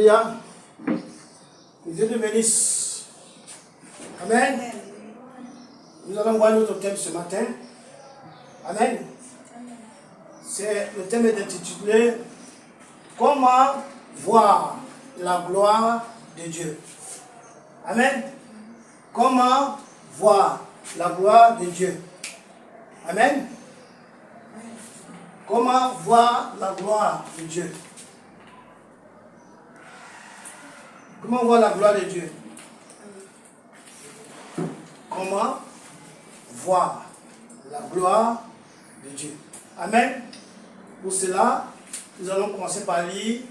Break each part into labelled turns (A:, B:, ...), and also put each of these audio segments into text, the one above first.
A: Alléluia. Que Dieu te bénisse. Amen. Nous allons voir notre thème ce matin. Amen. Le thème est intitulé Comment voir la gloire de Dieu. Amen. Comment voir la gloire de Dieu. Amen. Comment voir la gloire de Dieu. Comment voir la gloire de Dieu. Comment voir la gloire de Dieu. Amen. Pour cela, nous allons commencer par lire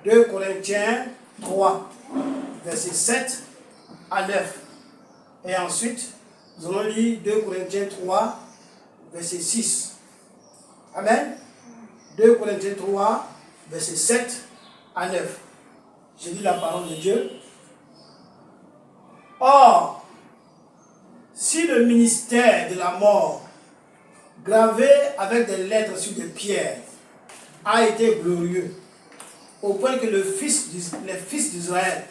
A: 2 Corinthiens 3, versets 7 à 9. Et ensuite, nous allons lire 2 Corinthiens 3, verset 6. Amen. 2 Corinthiens 3, verset 7 à 9. Je lis la parole de Dieu. Or, si le ministère de la mort, gravé avec des lettres sur des pierres, a été glorieux, au point que les fils d'Israël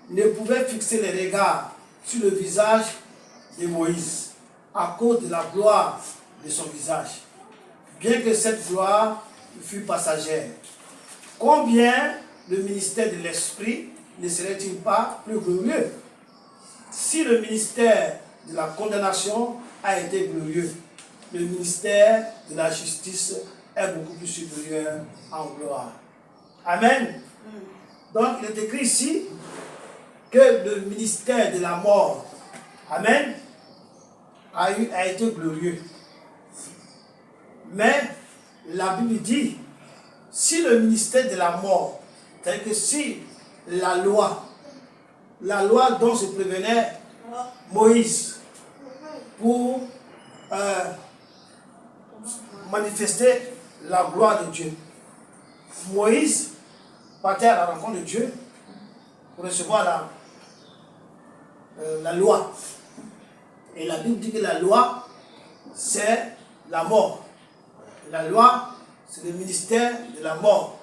A: ne pouvaient fixer les regards sur le visage de Moïse, à cause de la gloire de son visage, bien que cette gloire fût passagère. Combien le ministère de l'Esprit ne serait-il pas plus glorieux? Si le ministère de la condamnation a été glorieux, le ministère de la justice est beaucoup plus supérieur en gloire. Amen. Donc il est écrit ici que le ministère de la mort, amen, a été glorieux. Mais la Bible dit, si le ministère de la mort, c'est-à-dire que si la loi dont se prévenait Moïse pour manifester la gloire de Dieu. Moïse partait à la rencontre de Dieu pour recevoir la loi. Et la Bible dit que la loi, c'est la mort. La loi, c'est le ministère de la mort.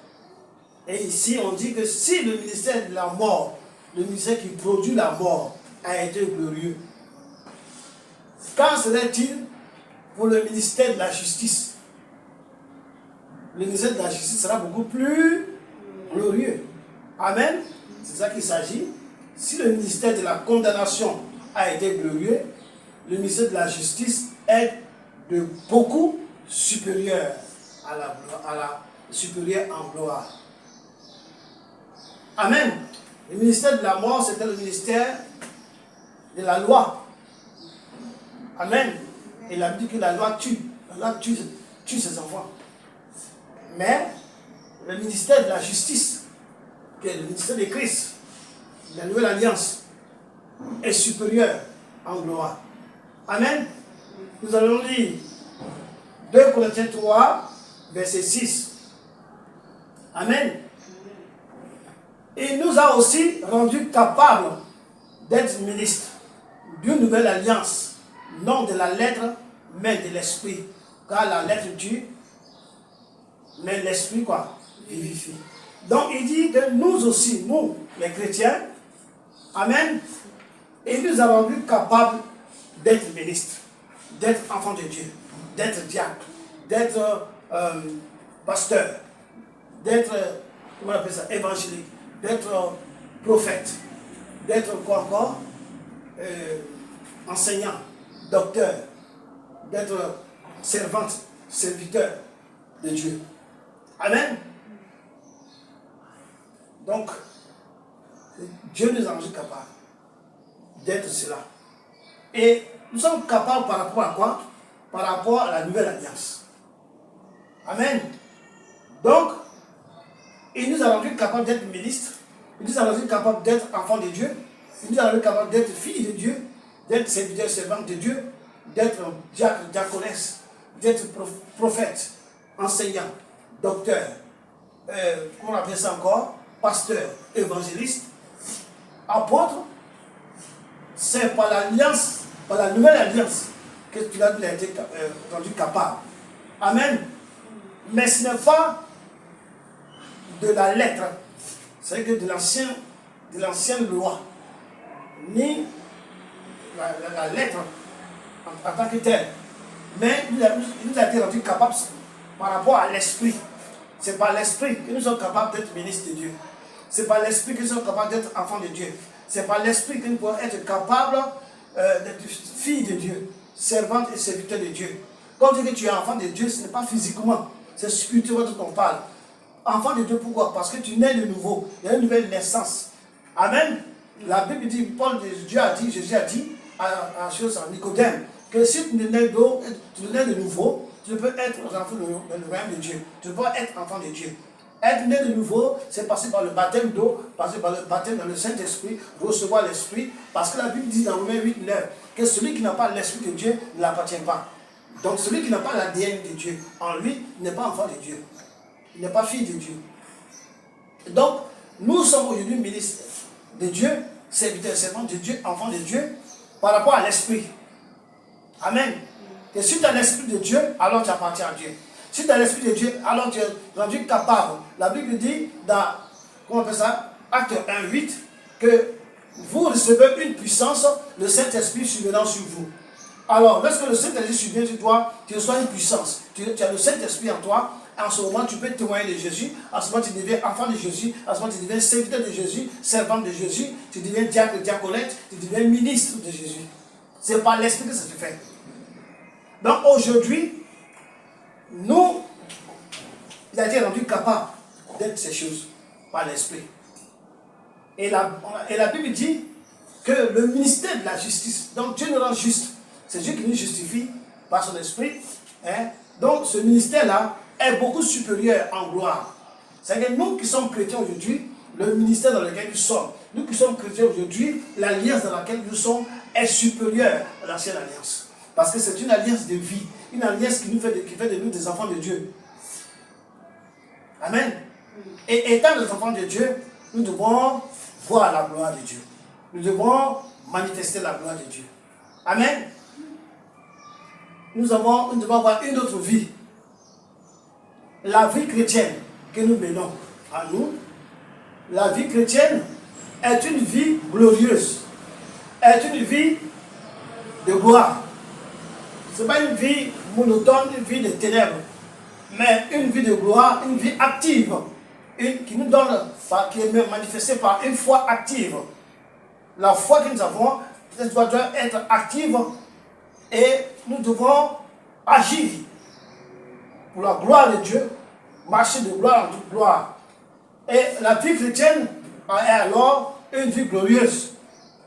A: Et ici, on dit que si le ministère de la mort, le ministère qui produit la mort, a été glorieux, qu'en serait-il pour le ministère de la justice? Le ministère de la justice sera beaucoup plus glorieux. Amen. C'est ça qu'il s'agit. Si le ministère de la condamnation a été glorieux, le ministère de la justice est de beaucoup supérieur à la supérieure en gloire. Amen. Le ministère de la mort, c'était le ministère de la loi. Amen. Et il a dit que la loi tue. La loi tue ses enfants. Mais le ministère de la justice, qui est le ministère de Christ, la nouvelle alliance, est supérieur en gloire. Amen. Nous allons lire 2 Corinthiens 3, verset 6. Amen. Il nous a aussi rendus capables d'être ministres d'une nouvelle alliance, non de la lettre, mais de l'esprit. Car la lettre tue, mais l'esprit quoi? Vivifie. Donc il dit que nous aussi, nous, les chrétiens, amen, il nous a rendus capables d'être ministres, d'être enfants de Dieu, d'être diacres, d'être pasteurs, d'être, comment on appelle ça, évangélique, d'être prophète, d'être quoi encore, enseignant, docteur, d'être servante, serviteur de Dieu. Amen. Donc, Dieu nous a rendus capables d'être cela. Et nous sommes capables par rapport à quoi? Par rapport à la nouvelle alliance. Amen. Donc, il nous a rendus capables d'être ministres. Il nous a rendus capables d'être enfants de Dieu. Il nous a rendus capables d'être filles de Dieu, d'être serviteurs, servantes de Dieu, d'être diacres, diaconesses, d'être prophètes, enseignants, docteur, comment on appelle ça encore, pasteur, évangéliste, apôtre. C'est par l'alliance, par la nouvelle alliance que tu as été rendu capable. Amen. Mais ce n'est pas de la lettre, C'est que de l'ancienne loi, ni la lettre en tant que telle, mais il nous a été rendu capable par rapport à l'esprit. C'est par l'esprit que nous sommes capables d'être ministres de Dieu. C'est par l'esprit que nous sommes capables d'être enfants de Dieu. C'est par l'esprit que nous pouvons être capables d'être filles de Dieu, servantes et serviteurs de Dieu. Quand on dit que tu es enfant de Dieu, ce n'est pas physiquement, c'est spirituellement dont on parle. Enfant de Dieu, pourquoi? Parce que tu nais de nouveau. Il y a une nouvelle naissance. Amen. La Bible dit, Dieu a dit, Jésus a dit à Nicodème, que si tu nais d'eau, tu nais de nouveau, tu peux être enfant de le royaume de Dieu. Tu peux être enfant de Dieu. Être né de nouveau, c'est passer par le baptême d'eau, passer par le baptême dans le Saint-Esprit, recevoir l'Esprit. Parce que la Bible dit dans Romains 8, 9, que celui qui n'a pas l'Esprit de Dieu ne l'appartient pas. Donc celui qui n'a pas l'ADN de Dieu, en lui, n'est pas enfant de Dieu. Il n'est pas fille de Dieu. Donc, nous sommes aujourd'hui ministres de Dieu, serviteurs et servantes de Dieu, enfants de Dieu, par rapport à l'Esprit. Amen. Et si tu as l'Esprit de Dieu, alors tu appartiens à Dieu. Si tu as l'Esprit de Dieu, alors tu es rendu capable. La Bible dit dans, comment on appelle ça, Acte 1, 8, que vous recevez une puissance, le Saint-Esprit survenant sur vous. Alors, lorsque le Saint-Esprit survient sur toi, tu reçois une puissance. Tu as le Saint-Esprit en toi. En ce moment, tu peux témoigner de Jésus. En ce moment, tu deviens enfant de Jésus. En ce moment, tu deviens serviteur de Jésus, servante de Jésus. Tu deviens diacre, diaconette. Tu deviens ministre de Jésus. C'est par l'Esprit que ça se fait. Donc, aujourd'hui, nous, il a été rendu capable d'être ces choses par l'Esprit. Et la Bible dit que le ministère de la justice, donc Dieu nous rend juste. C'est Dieu qui nous justifie par son Esprit. Hein? Donc, ce ministère-là est beaucoup supérieur en gloire. C'est-à-dire que nous qui sommes chrétiens aujourd'hui, le ministère dans lequel nous sommes, nous qui sommes chrétiens aujourd'hui, l'alliance dans laquelle nous sommes est supérieure à l'ancienne alliance. Parce que c'est une alliance de vie, une alliance qui fait de nous des enfants de Dieu. Amen. Et étant des enfants de Dieu, nous devons voir la gloire de Dieu. Nous devons manifester la gloire de Dieu. Amen. Nous devons avoir une autre vie. La vie chrétienne que nous menons à nous, la vie chrétienne est une vie glorieuse, est une vie de gloire. Ce n'est pas une vie monotone, une vie de ténèbres, mais une vie de gloire, une vie active, qui nous donne, qui est manifestée par une foi active. La foi que nous avons, elle doit être active et nous devons agir pour la gloire de Dieu, marcher de gloire en toute gloire. Et la vie chrétienne est alors une vie glorieuse.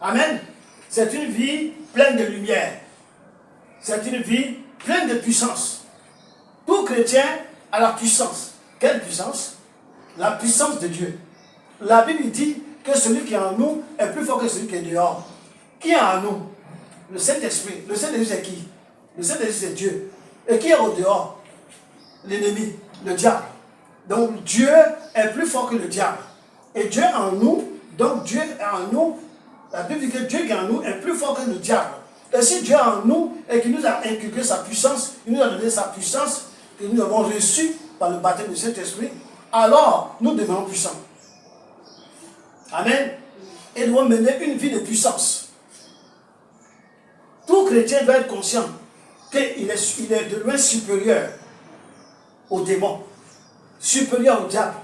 A: Amen. C'est une vie pleine de lumière. C'est une vie pleine de puissance. Tout chrétien a la puissance. Quelle puissance? La puissance de Dieu. La Bible dit que celui qui est en nous est plus fort que celui qui est dehors. Qui est en nous? Le Saint-Esprit. Le Saint-Esprit c'est qui? Le Saint-Esprit c'est Dieu. Et qui est au dehors? L'ennemi, le diable. Donc Dieu est plus fort que le diable. Et Dieu est en nous, donc Dieu est en nous. La Bible dit que Dieu qui est en nous est plus fort que le diable. Et si Dieu est en nous et qu'il nous a inculqué sa puissance, il nous a donné sa puissance, que nous avons reçue par le baptême du Saint-Esprit, alors nous devenons puissants. Amen. Et nous devons mener une vie de puissance. Tout chrétien doit être conscient qu'il est de loin supérieur aux démons, supérieur au diable.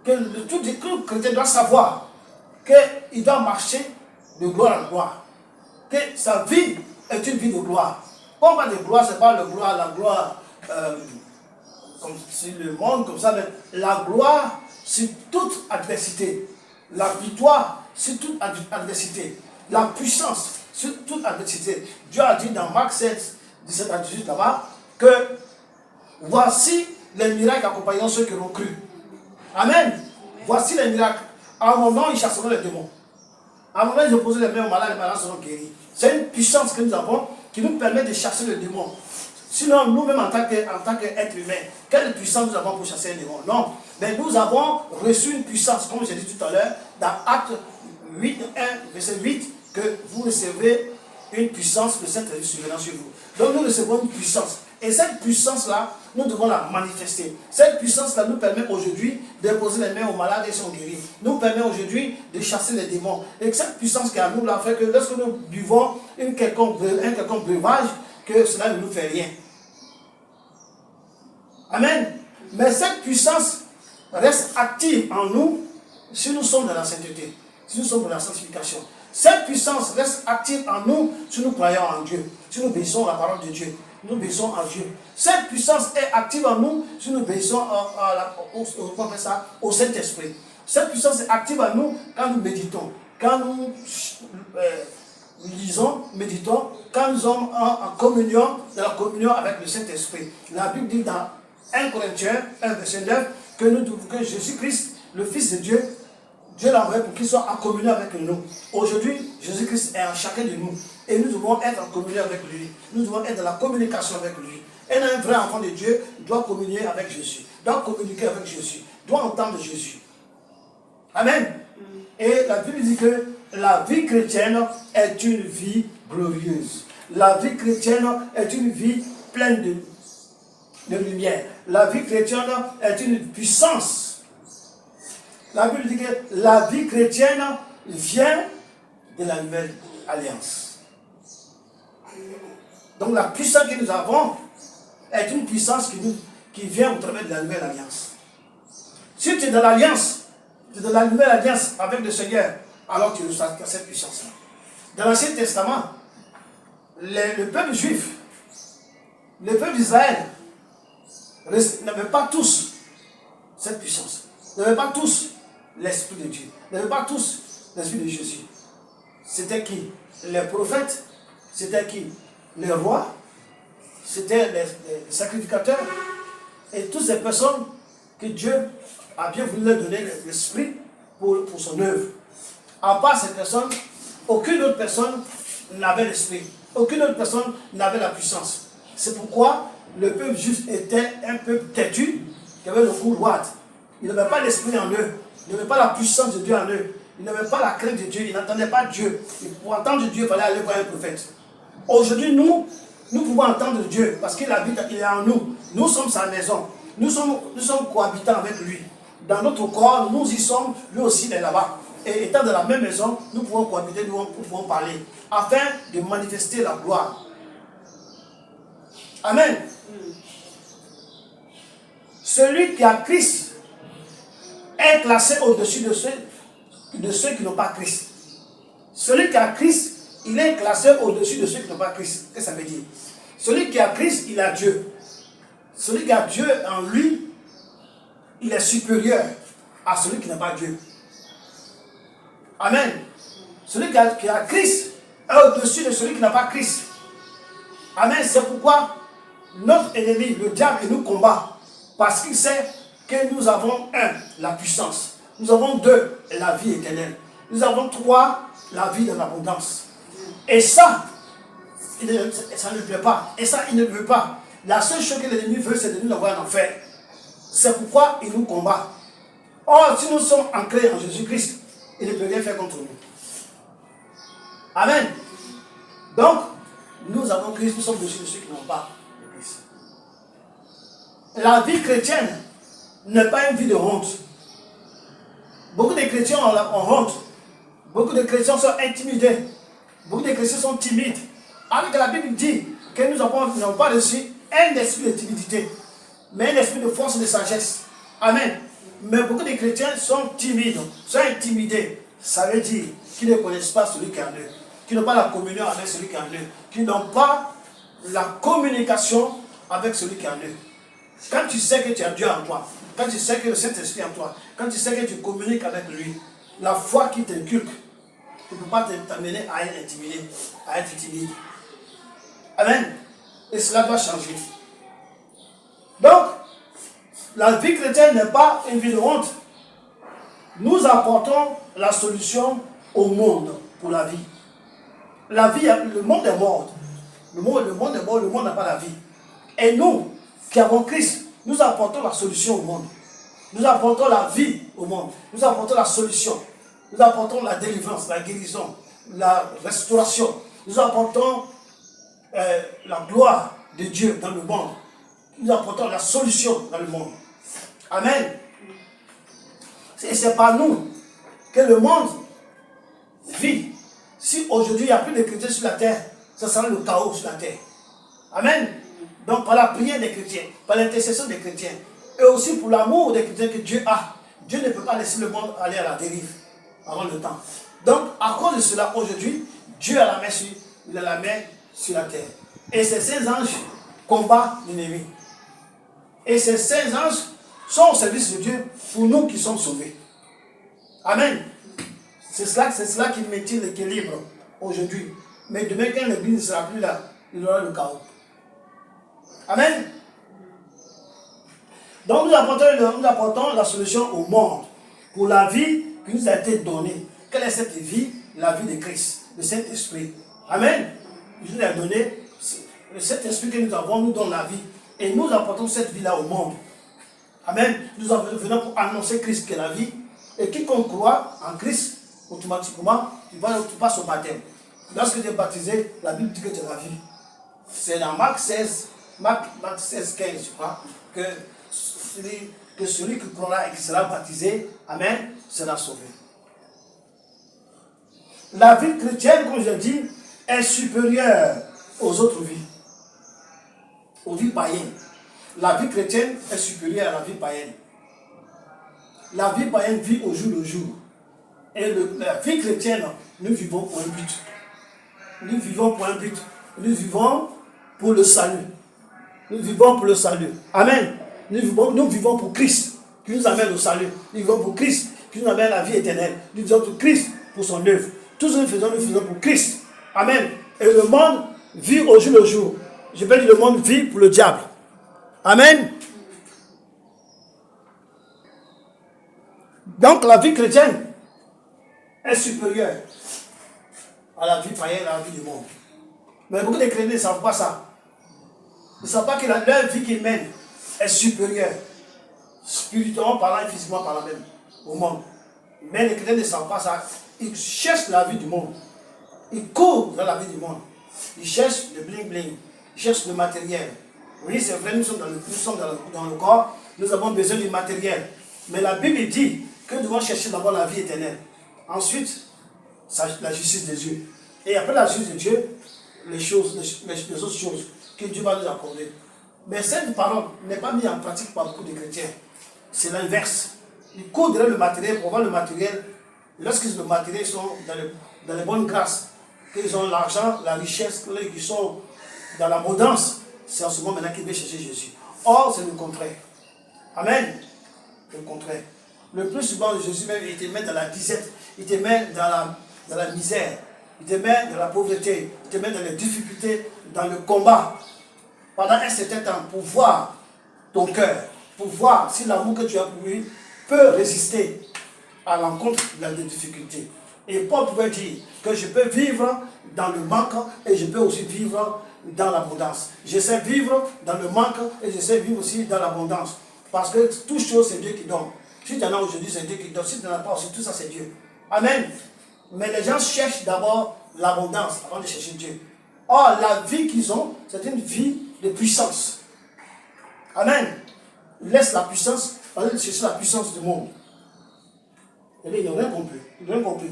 A: Que tout chrétien doit savoir qu'il doit marcher de gloire en gloire. Que sa vie est une vie de gloire. Quand on parle de gloire, ce n'est pas la gloire comme si le monde, comme ça, mais la gloire, c'est toute adversité. La victoire, c'est toute adversité. La puissance, c'est toute adversité. Dieu a dit dans Marc 7, 17 à 18 là-bas, que voici les miracles accompagnant ceux qui ont cru. Amen. Voici les miracles. À un moment, ils chasseront les démons. À un moment, ils opposeront les mains aux malades, les malades seront guéris. C'est une puissance que nous avons qui nous permet de chasser les démons. Sinon, nous-mêmes, en tant qu'être humain, quelle puissance nous avons pour chasser les démons? Non. Mais nous avons reçu une puissance, comme j'ai dit tout à l'heure, dans Acte 8, 1, verset 8, que vous recevez une puissance, le Saint-Esprit survenant sur vous. Donc nous recevons une puissance. Et cette puissance-là, nous devons la manifester. Cette puissance-là nous permet aujourd'hui d'imposer les mains aux malades et ils sont guéris. Nous permet aujourd'hui de chasser les démons. Et cette puissance qui a nous, là, fait que lorsque nous buvons un quelconque breuvage, que cela ne nous fait rien. Amen. Mais cette puissance reste active en nous si nous sommes dans la sainteté, si nous sommes dans la sanctification. Cette puissance reste active en nous si nous croyons en Dieu, si nous obéissons à la parole de Dieu, nous obéissons à Dieu. Cette puissance est active en nous si nous obéissons au Saint-Esprit. Cette puissance est active en nous quand nous méditons, quand nous lisons, méditons, quand nous sommes en communion, dans la communion avec le Saint-Esprit. La Bible dit dans 1 Corinthiens 1, verset 9, que Jésus-Christ, le Fils de Dieu, Dieu l'a envoyé pour qu'il soit en communion avec nous. Aujourd'hui, Jésus-Christ est en chacun de nous. Et nous devons être en communion avec lui. Nous devons être dans la communication avec lui. Et un vrai enfant de Dieu doit communier avec Jésus. Doit communiquer avec Jésus. Doit entendre Jésus. Amen. Et la Bible dit que la vie chrétienne est une vie glorieuse. La vie chrétienne est une vie pleine de lumière. La vie chrétienne est une puissance. La Bible dit que la vie chrétienne vient de la nouvelle alliance. Donc la puissance que nous avons est une puissance qui vient au travers de la nouvelle alliance. Si tu es dans l'alliance, tu es dans la nouvelle alliance avec le Seigneur, alors tu reçois cette puissance-là. Dans l'Ancien Testament, le peuple juif, le peuple d'Israël, n'avaient pas tous cette puissance. N'avaient pas tous l'Esprit de Dieu. N'avaient pas tous l'Esprit de Jésus. C'était qui? Les prophètes. C'était qui? Les rois. C'était les sacrificateurs. Et toutes ces personnes que Dieu a bien voulu leur donner l'Esprit pour son œuvre. À part ces personnes, aucune autre personne n'avait l'Esprit. Aucune autre personne n'avait la puissance. C'est pourquoi le peuple juif était un peuple têtu, qui avait le cou droit. Il n'avait pas l'Esprit en eux. Il n'avait pas la puissance de Dieu en eux. Il n'avait pas la crainte de Dieu. Il n'entendait pas Dieu. Et pour entendre Dieu, il fallait aller voir un prophète. Aujourd'hui, nous pouvons entendre Dieu parce qu'il habite, il est en nous. Nous sommes sa maison. Nous sommes cohabitants avec lui. Dans notre corps, nous y sommes, lui aussi il est là-bas. Et étant dans la même maison, nous pouvons cohabiter, nous pouvons parler, afin de manifester la gloire. Amen. Celui qui a Christ est classé au-dessus de ceux qui n'ont pas Christ. Celui qui a Christ, il est classé au-dessus de ceux qui n'ont pas Christ. Qu'est-ce que ça veut dire? Celui qui a Christ, il a Dieu. Celui qui a Dieu en lui, il est supérieur à celui qui n'a pas Dieu. Amen. Celui qui a Christ est au-dessus de celui qui n'a pas Christ. Amen. C'est pourquoi notre ennemi, le diable, il nous combat. Parce qu'il sait que nous avons la puissance. Nous avons 2, la vie éternelle. Nous avons 3, la vie de l'abondance. Et ça ne lui plaît pas. Et ça, il ne veut pas. La seule chose que l'ennemi veut, c'est de nous envoyer en enfer. C'est pourquoi il nous combat. Or, si nous sommes ancrés en Jésus-Christ, il ne peut rien faire contre nous. Amen. Donc, nous avons Christ, nous sommes de ceux qui n'ont pas de Christ. La vie chrétienne n'est pas une vie de honte. Beaucoup de chrétiens ont honte. Beaucoup de chrétiens sont intimidés. Beaucoup de chrétiens sont timides. Alors que la Bible dit que nous n'avons pas reçu un esprit de timidité, mais un esprit de force et de sagesse. Amen. Mais beaucoup de chrétiens sont timides, sont intimidés. Ça veut dire qu'ils ne connaissent pas celui qui est en eux, qui n'ont pas la communion avec celui qui est en eux, qui n'ont pas la communication avec celui qui est en eux. Quand tu sais que tu as Dieu en toi, quand tu sais que le Saint-Esprit est en toi, quand tu sais que tu communiques avec lui, la foi qui t'inculque ne peut pas t'amener à être intimidé, à être timide. Amen. Et cela doit changer. Donc, la vie chrétienne n'est pas une vie de honte. Nous apportons la solution au monde pour la vie. La vie, le monde est mort. Le monde est mort, le monde n'a pas la vie. Et nous, qui avons Christ, nous apportons la solution au monde. Nous apportons la vie au monde. Nous apportons la solution. Nous apportons la délivrance, la guérison, la restauration. Nous apportons la gloire de Dieu dans le monde. Nous apportons la solution dans le monde. Amen. Et c'est par nous que le monde vit. Si aujourd'hui il n'y a plus de chrétiens sur la terre, ça sera le chaos sur la terre. Amen. Donc par la prière des chrétiens, par l'intercession des chrétiens, et aussi pour l'amour des chrétiens que Dieu a, Dieu ne peut pas laisser le monde aller à la dérive avant le temps. Donc à cause de cela, aujourd'hui, Dieu a la main sur la terre. Et ces saints anges combattent l'ennemi. Et ces saints anges sont au service de Dieu pour nous qui sommes sauvés. Amen. C'est cela qui maintient l'équilibre aujourd'hui. Mais demain, quand l'église ne sera plus là, il y aura le chaos. Amen. Donc nous apportons la solution au monde pour la vie qui nous a été donnée. Quelle est cette vie? La vie de Christ, le Saint-Esprit. Amen. Il nous a donné, le Saint-Esprit que nous avons nous donne la vie. Et nous apportons cette vie-là au monde. Amen. Nous venons pour annoncer Christ qui est la vie. Et quiconque croit en Christ, automatiquement, tu passes au baptême. Lorsque tu es baptisé, la Bible dit que tu es la vie. C'est dans Marc 16, 15, je crois, que celui qui croira et qui sera baptisé, amen, sera sauvé. La vie chrétienne, comme je dis, est supérieure aux autres vies, aux vies païennes. La vie chrétienne est supérieure à la vie païenne. La vie païenne vit au jour le jour. Et la vie chrétienne, nous vivons pour un but. Nous vivons pour un but. Nous vivons pour le salut. Nous vivons pour le salut. Amen. Nous vivons pour Christ qui nous amène au salut. Nous vivons pour Christ qui nous amène à la vie éternelle. Nous vivons pour Christ pour son œuvre. Tout ce que nous faisons pour Christ. Amen. Et le monde vit au jour le jour. Je peux dire le monde vit pour le diable. Amen. Donc la vie chrétienne est supérieure à la vie païenne, à la vie du monde. Mais beaucoup de chrétiens ne savent pas ça. Ils ne savent pas que leur vie qu'ils mènent est supérieure, spirituellement parlant et physiquement parlant même, au monde. Mais les chrétiens ne savent pas ça. Ils cherchent la vie du monde. Ils courent dans la vie du monde. Ils cherchent le bling-bling. Ils cherchent le matériel. Oui, c'est vrai, nous sommes dans le corps. Nous avons besoin du matériel. Mais la Bible dit que nous devons chercher d'abord la vie éternelle. Ensuite, la justice de Dieu. Et après la justice de Dieu, les autres choses que Dieu va nous accorder. Mais cette parole n'est pas mise en pratique par beaucoup de chrétiens. C'est l'inverse. Ils courent derrière le matériel pour avoir le matériel. Lorsqu'ils ont le matériel, ils sont dans les bonnes grâces. Qu'ils ont l'argent, la richesse, qu'ils sont dans l'abondance. C'est en ce moment maintenant qu'ils veulent chercher Jésus. Or, c'est le contraire. Amen. Le contraire. Le plus souvent, Jésus même, il te met dans la disette, il te met dans la misère, il te met dans la pauvreté, il te met dans les difficultés, dans le combat. Pendant un certain temps, pour voir ton cœur, pour voir si l'amour que tu as pour lui peut résister à l'encontre de la difficulté. Et Paul pouvait dire que je peux vivre dans le manque et je peux aussi vivre dans l'abondance. Je sais vivre dans le manque et je sais vivre aussi dans l'abondance. Parce que toute chose, c'est Dieu qui donne. Si tu en as aujourd'hui, c'est Dieu qui donne. Si tu n'en as pas aussi, tout ça, c'est Dieu. Amen. Mais les gens cherchent d'abord l'abondance avant de chercher Dieu. Or, la vie qu'ils ont, c'est une vie de puissance. Amen. Ils laissent la puissance, aller chercher la puissance du monde. Et ils n'ont rien compris. Ils n'ont rien compris.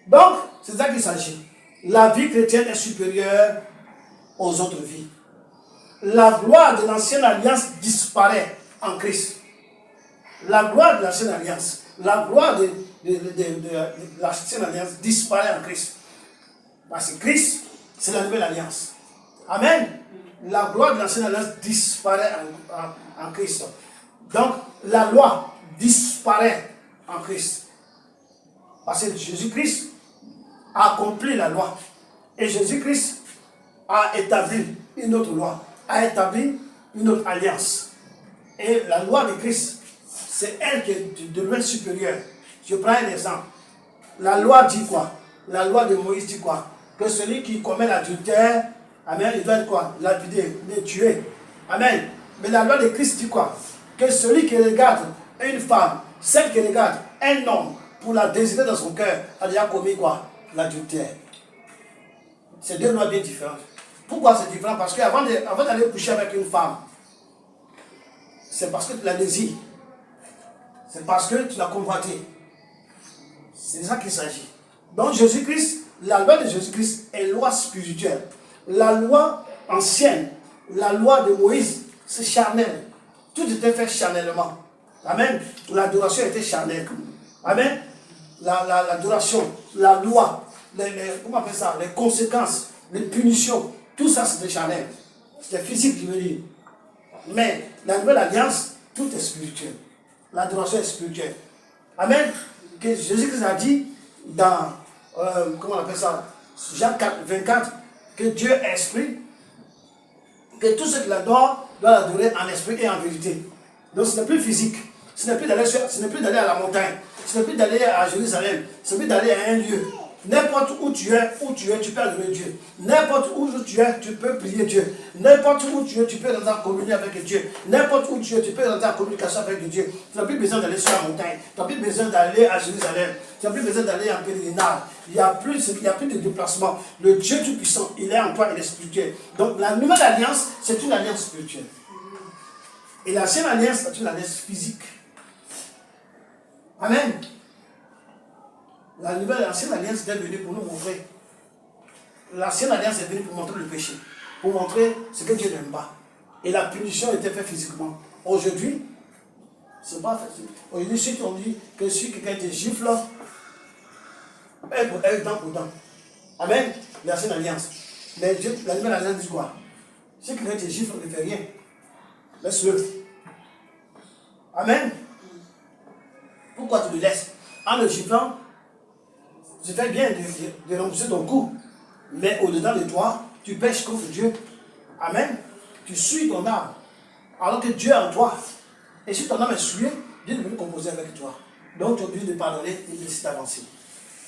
A: Donc, c'est ça qu'il s'agit. La vie chrétienne est supérieure aux autres vies. La gloire de l'ancienne alliance disparaît en Christ. La gloire de l'ancienne alliance, la gloire de l'ancienne alliance disparaît en Christ. Parce que Christ, c'est la nouvelle alliance. Amen. La gloire de l'ancienne alliance disparaît en Christ. Donc, la loi disparaît en Christ. Parce que Jésus-Christ a accompli la loi. Et Jésus-Christ a établi une autre loi, a établi une autre alliance. Et la loi de Christ, c'est elle qui est de loin supérieure. Je prends un exemple. La loi dit quoi? La loi de Moïse dit quoi? Que celui qui commet l'adultère, amen, il doit être quoi? Lapider, le tuer. Amen. Mais la loi de Christ dit quoi? Que celui qui regarde une femme, celle qui regarde un homme pour la désirer dans son cœur, a déjà commis quoi? L'adultère. C'est deux lois bien différentes. Pourquoi c'est différent? Parce qu'avant d'aller coucher avec une femme, c'est parce que tu la désires. C'est parce que tu l'as convoité. C'est de ça qu'il s'agit. Donc Jésus-Christ, la loi de Jésus-Christ est loi spirituelle. La loi ancienne, la loi de Moïse, c'est charnel. Tout était fait charnellement. Amen. L'adoration était charnelle. Amen. L'adoration, la loi, comment on appelle ça? Les conséquences, les punitions, tout ça c'était charnel. C'était physique, je veux dire. Mais la nouvelle alliance, tout est spirituel. L'adoration est spirituelle. Amen. Que Jésus-Christ a dit dans, comment on appelle ça? Jean 4, 24, que Dieu est esprit, que tout ce qui l'adore doit l'adorer en esprit et en vérité. Donc ce n'est plus physique. Ce n'est plus d'aller à la montagne. Ce n'est plus d'aller à Jérusalem. Ce n'est plus d'aller à un lieu. N'importe où tu es, tu peux adorer Dieu. N'importe où tu es, tu peux prier Dieu. N'importe où tu es, tu peux rentrer en communion avec Dieu. N'importe où tu es, tu peux rentrer en communication avec Dieu. Tu n'as plus besoin d'aller sur la montagne. Tu n'as plus besoin d'aller à Jérusalem. Tu n'as plus besoin d'aller en pèlerinage. Il n'y a plus de déplacement. Le Dieu Tout-Puissant, il est en toi, il est spirituel. Donc la nouvelle alliance, c'est une alliance spirituelle. Et l'ancienne alliance, c'est une alliance physique. Amen. L'ancienne alliance est venue pour nous montrer. L'ancienne alliance est venue pour montrer le péché. Pour montrer ce que Dieu n'aime pas. Et la punition était faite physiquement. Aujourd'hui, c'est pas facile. Aujourd'hui, ceux qui ont dit que si quelqu'un te gifle, elle dent pour dent. Amen. L'ancienne alliance. Mais Dieu, la nouvelle alliance dit quoi? Si quelqu'un te gifle, ne fait rien. Laisse-le. Amen. Pourquoi tu le laisses? En le giflant, tu fais bien de rembourser ton coup. Mais au-dedans de toi, tu pêches contre Dieu. Amen. Tu suis ton âme. Alors que Dieu est en toi. Et si ton âme est souillée, Dieu est venu composer avec toi. Donc tu es obligé de pardonner et de laisser d'avancer.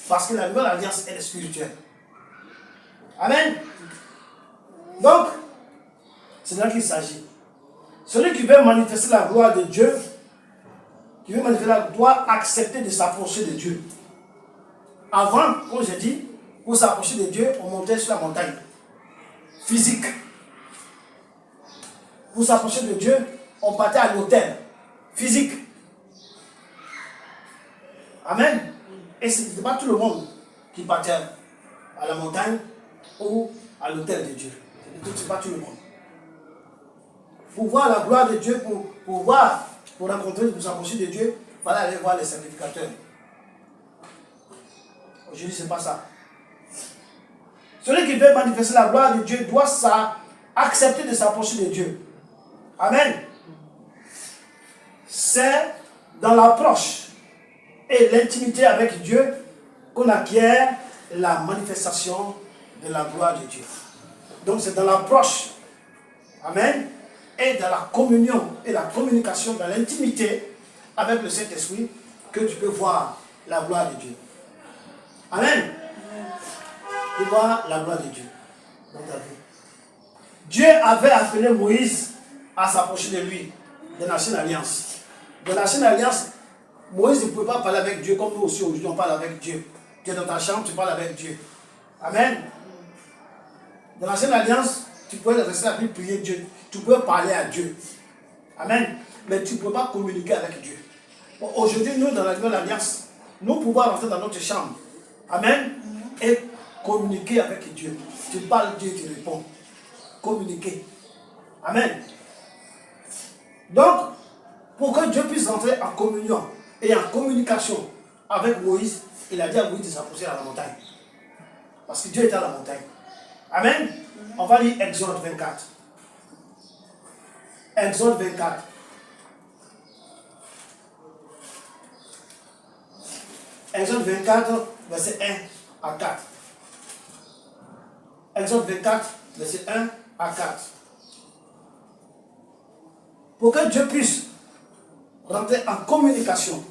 A: Parce que la nouvelle alliance, elle est spirituelle. Amen. Donc, c'est là qu'il s'agit. Celui qui veut manifester la gloire de Dieu, qui veut manifester la gloire, doit accepter de s'approcher de Dieu. Avant, comme j'ai dit, pour s'approcher de Dieu, on montait sur la montagne. Physique. Pour s'approcher de Dieu, on partait à l'autel. Physique. Amen. Et ce n'était pas tout le monde qui partait à la montagne ou à l'autel de Dieu. Ce n'est pas tout le monde. Pour voir la gloire de Dieu, pour rencontrer, pour s'approcher de Dieu, il fallait aller voir les sacrificateurs. Aujourd'hui, ce n'est pas ça. Celui qui veut manifester la gloire de Dieu doit accepter de s'approcher de Dieu. Amen. C'est dans l'approche et l'intimité avec Dieu qu'on acquiert la manifestation de la gloire de Dieu. Donc c'est dans l'approche, amen, et dans la communion et la communication, dans l'intimité avec le Saint-Esprit que tu peux voir la gloire de Dieu. Amen. Tu vois la gloire de Dieu dans ta vie. Dieu avait appelé Moïse à s'approcher de lui, de l'ancienne alliance. De l'ancienne alliance, Moïse ne pouvait pas parler avec Dieu comme nous aussi aujourd'hui on parle avec Dieu. Tu es dans ta chambre, tu parles avec Dieu. Amen. Dans l'ancienne alliance, tu pouvais rester là et prier Dieu. Tu pouvais parler à Dieu. Amen. Mais tu ne pouvais pas communiquer avec Dieu. Bon, aujourd'hui, nous, dans la nouvelle alliance, nous pouvons rentrer dans notre chambre. Amen. Et communiquer avec Dieu. Tu parles, Dieu te répond. Communiquer. Amen. Donc, pour que Dieu puisse rentrer en communion et en communication avec Moïse, il a dit à Moïse de s'approcher à la montagne. Parce que Dieu est à la montagne. Amen. On va lire Exode 24. Exode 24. Exode 24, verset 1 à 4. Exode 24, verset 1 à 4. Pour que Dieu puisse rentrer en communication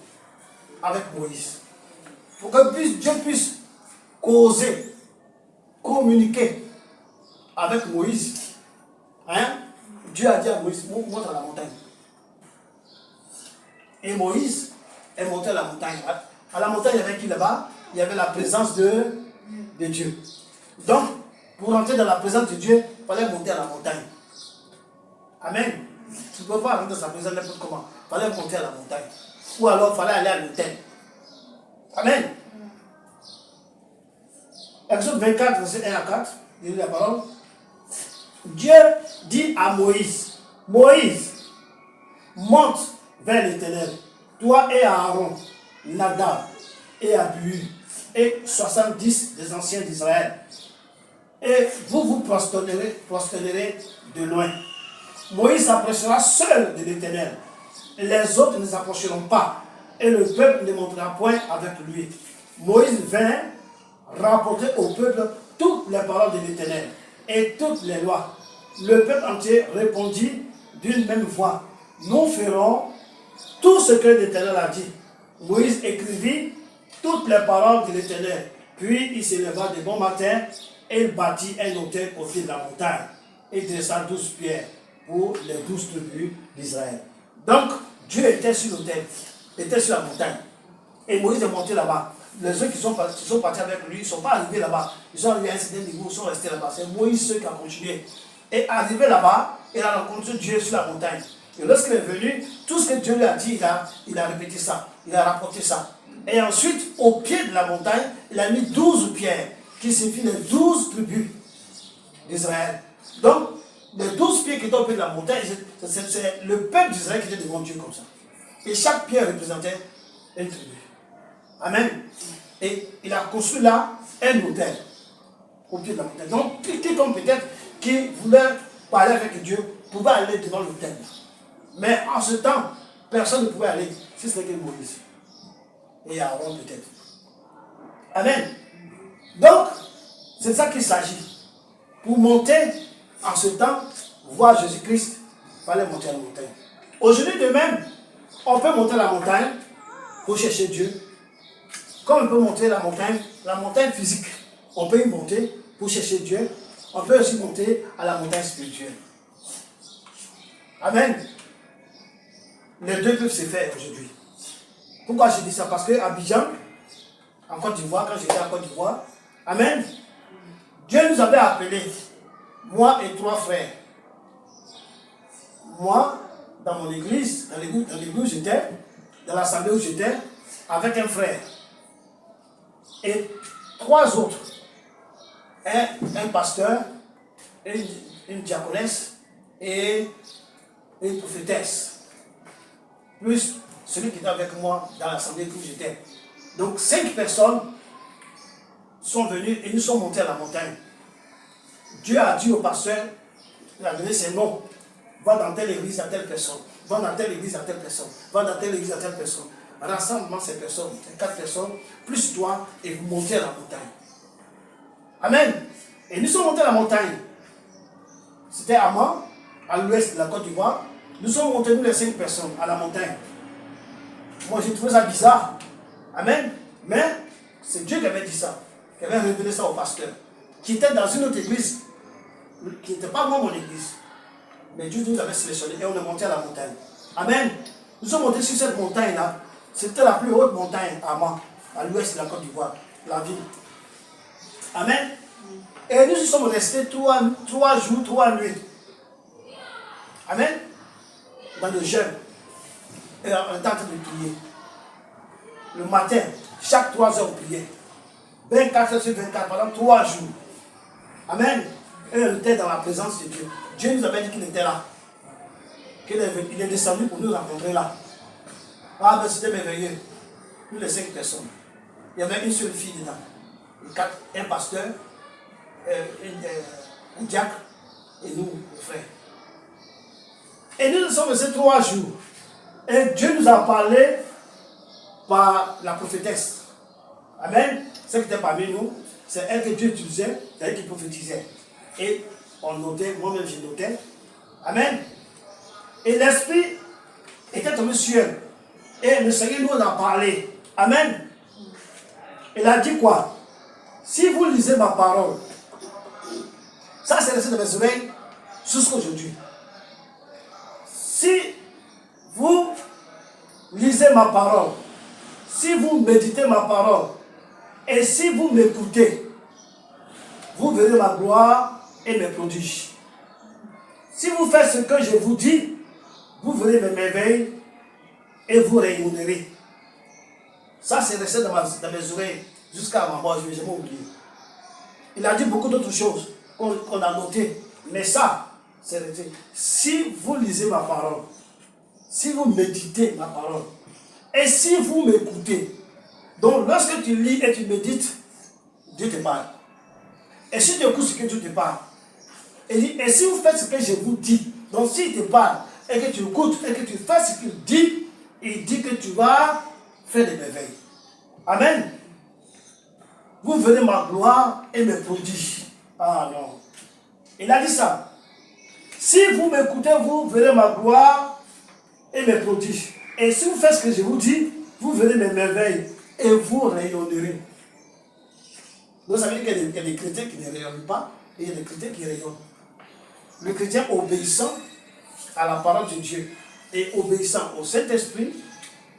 A: avec Moïse. Pour que Dieu puisse causer, communiquer avec Moïse. Hein? Dieu a dit à Moïse, monte à la montagne. Et Moïse est monté à la montagne. À la montagne, il y avait qui là-bas? Il y avait la présence de Dieu. Donc, Pour entrer dans la présence de Dieu, il fallait monter à la montagne. Amen. Tu ne peux pas rentrer dans sa présence n'importe comment. Il fallait monter à la montagne. Ou alors il fallait aller à l'autel. Amen. Exode 24, verset 1 à 4. Il lit la parole. Dieu dit à Moïse, Moïse, monte vers l'Éternel, toi et Aaron, Nadab et Abihu, et 70 des anciens d'Israël. Et vous vous prosternerez de loin. Moïse s'approchera seul de l'Éternel. Les autres ne s'approcheront pas, et le peuple ne montera point avec lui. Moïse vint rapporter au peuple toutes les paroles de l'Éternel et toutes les lois. Le peuple entier répondit d'une même voix, nous ferons tout ce que l'Éternel a dit. Moïse écrivit toutes les paroles de l'Éternel. Puis il s'éleva de bon matin et il bâtit un autel au pied de la montagne et dressa 12 pierres pour les 12 tribus d'Israël. Donc Dieu était sur l'autel, était sur la montagne. Et Moïse est monté là-bas. Les gens qui sont partis avec lui, ils ne sont pas arrivés là-bas. Ils sont arrivés à un certain niveau, ils sont restés là-bas. C'est Moïse qui a continué. Et arrivé là-bas, il a rencontré Dieu sur la montagne. Et lorsqu'il est venu, tout ce que Dieu lui a dit, il a répété ça. Il a rapporté ça. Et ensuite, au pied de la montagne, il a mis 12 pierres, qui signifient les 12 tribus d'Israël. Donc, les 12 pierres qui étaient au pied de la montagne, c'est le peuple d'Israël qui était devant Dieu comme ça. Et chaque pierre représentait une tribu. Amen. Et il a construit là un autel au pied de la montagne. Donc, quiconque peut-être qui voulait parler avec Dieu pouvait aller devant l'autel. Mais en ce temps, personne ne pouvait aller, si ce n'est que Moïse. Et Aaron peut-être. Amen. Donc, c'est de ça qu'il s'agit. Pour monter en ce temps, voir Jésus-Christ, il fallait monter à la montagne. Aujourd'hui de même, on peut monter à la montagne pour chercher Dieu. Comme on peut monter la montagne physique, on peut y monter pour chercher Dieu. On peut aussi monter à la montagne spirituelle. Amen. Les deux peuvent se faire aujourd'hui. Pourquoi je dis ça? Parce qu'à Abidjan, en Côte d'Ivoire, quand j'étais en Côte d'Ivoire, Amen, Dieu nous avait appelés, moi et 3 frères. Moi, dans mon église, dans l'église où j'étais, dans l'assemblée où j'étais, avec un frère. Et 3 autres. Un pasteur, une diaconesse et une prophétesse. Plus celui qui était avec moi dans l'assemblée où j'étais. Donc 5 personnes sont venues et nous sommes montés à la montagne. Dieu a dit au pasteur, il a donné ses noms. Va dans telle église à telle personne. Va dans telle église à telle personne. Va dans telle église à telle personne. Rassemble ces personnes, ces 4 personnes, plus toi, et vous montez à la montagne. Amen. Et nous sommes montés à la montagne. C'était à Mans, à l'ouest de la Côte d'Ivoire. Nous sommes montés, nous les 5 personnes, à la montagne. Moi, j'ai trouvé ça bizarre. Amen. Mais c'est Dieu qui avait dit ça, qui avait révélé ça au pasteur, qui était dans une autre église, qui n'était pas moi mon église. Mais Dieu nous avait sélectionné et on est monté à la montagne. Amen. Nous sommes montés sur cette montagne-là. C'était la plus haute montagne à Mans, à l'ouest de la Côte d'Ivoire, la ville. Amen. Et nous y sommes restés 3 jours, 3 nuits. Amen. Dans le jeûne. Et on était en train de prier. Le matin, chaque 3 heures, on priait. 24 heures sur 24, pendant 3 jours. Amen. Et on était dans la présence de Dieu. Dieu nous avait dit qu'il était là. Qu'il est descendu pour nous rencontrer là. Ah, mais c'était merveilleux. Nous, les 5 personnes. Il y avait une seule fille dedans. Un pasteur, un diacre et nous, les frères. Et nous sommes restés 3 jours. Et Dieu nous a parlé par la prophétesse. Amen. Celle qui était parmi nous, c'est elle que Dieu utilisait, c'est elle qui prophétisait. Et on notait, moi-même j'ai noté. Amen. Et l'Esprit était tombé sur elle. Et le Seigneur nous a parlé. Amen. Il a dit quoi? Si vous lisez ma parole, ça c'est resté dans mes oreilles jusqu'à aujourd'hui. Si vous lisez ma parole, si vous méditez ma parole, et si vous m'écoutez, vous verrez ma gloire et mes prodiges. Si vous faites ce que je vous dis, vous verrez mes merveilles et vous rayonnerez. Ça, c'est resté dans mes oreilles jusqu'à ma mort, je ne vais jamais oublier. Il a dit beaucoup d'autres choses qu'on a notées, mais ça, c'est resté. Si vous lisez ma parole, si vous méditez ma parole, et si vous m'écoutez, donc lorsque tu lis et tu médites, Dieu te parle. Et si tu écoutes ce que Dieu te parle, et si vous faites ce que je vous dis, donc s'il te parle, et que tu écoutes, et que tu fais ce qu'il dit, il dit que tu vas faire des merveilles. Amen. Vous verrez ma gloire et mes prodiges. Ah non. Il a dit ça. Si vous m'écoutez, vous verrez ma gloire et mes prodiges. Et si vous faites ce que je vous dis, vous verrez mes merveilles et vous rayonnerez. Donc ça veut dire qu'il y a des chrétiens qui ne rayonnent pas et il y a des chrétiens qui rayonnent. Le chrétien obéissant à la parole de Dieu et obéissant au Saint-Esprit,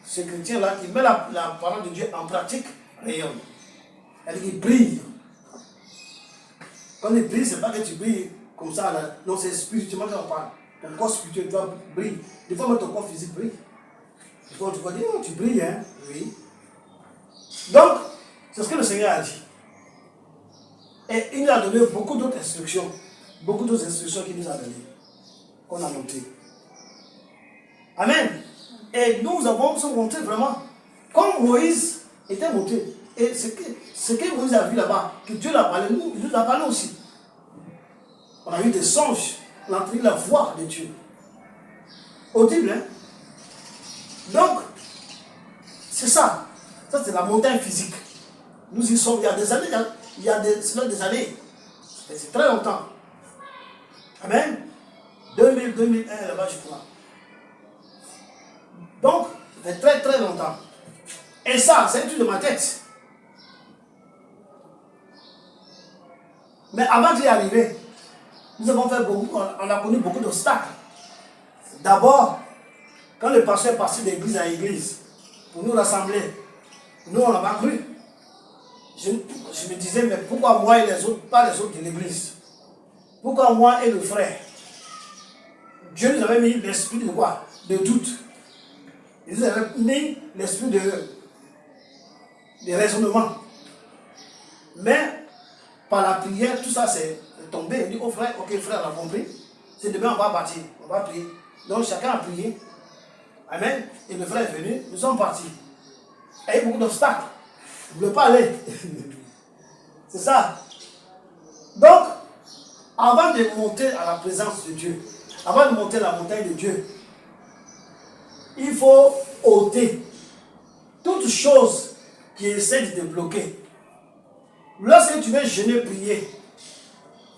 A: ce chrétien-là qui met la parole de Dieu en pratique, rayonne. C'est-à-dire qu'il brille. Quand il brille, ce n'est pas que tu brilles comme ça, là. Non, c'est spirituellement qu'on parle. Ton corps spirituel, tu dois briller. Des fois, même ton corps physique brille. Des fois, tu vas dire, oh, tu brilles, hein? Oui. Donc, c'est ce que le Seigneur a dit. Et il nous a donné beaucoup d'autres instructions. Beaucoup d'autres instructions qu'il nous a données. Qu'on a notées. Amen. Et nous sommes montés vraiment. Comme Moïse était monté. Et ce que Moïse a vu là-bas, que Dieu l'a parlé, il nous a parlé aussi. On a eu des songes. On a entendu la voix de Dieu. Audible, hein? Donc, c'est ça. Ça, c'est la montagne physique. Nous y sommes il y a des années. Des années. C'est très longtemps. Amen. 2000, 2001, là-bas, je crois. Donc, ça fait très très longtemps. Et ça, c'est un truc de ma tête. Mais avant d'y arriver, nous avons fait beaucoup, on a connu beaucoup d'obstacles. D'abord, quand le pasteur est passé d'église à église pour nous rassembler, nous on n'a pas cru. Je me disais, mais pourquoi moi et les autres, pas les autres de l'église? Pourquoi moi et le frère? Dieu nous avait mis l'esprit de quoi? De doute. Il nous avait mis l'esprit de raisonnement. Mais par la prière, tout ça c'est tombé. Il dit, oh frère, ok frère, on a compris. C'est demain on va partir, on va prier. Donc chacun a prié. Amen. Et le frère est venu, nous sommes partis. Il y a eu beaucoup d'obstacles. Il ne voulait pas aller. C'est ça. Donc, avant de monter à la présence de Dieu, avant de monter à la montagne de Dieu, il faut ôter toute chose qui essaie de te bloquer. Lorsque tu veux jeûner, prier,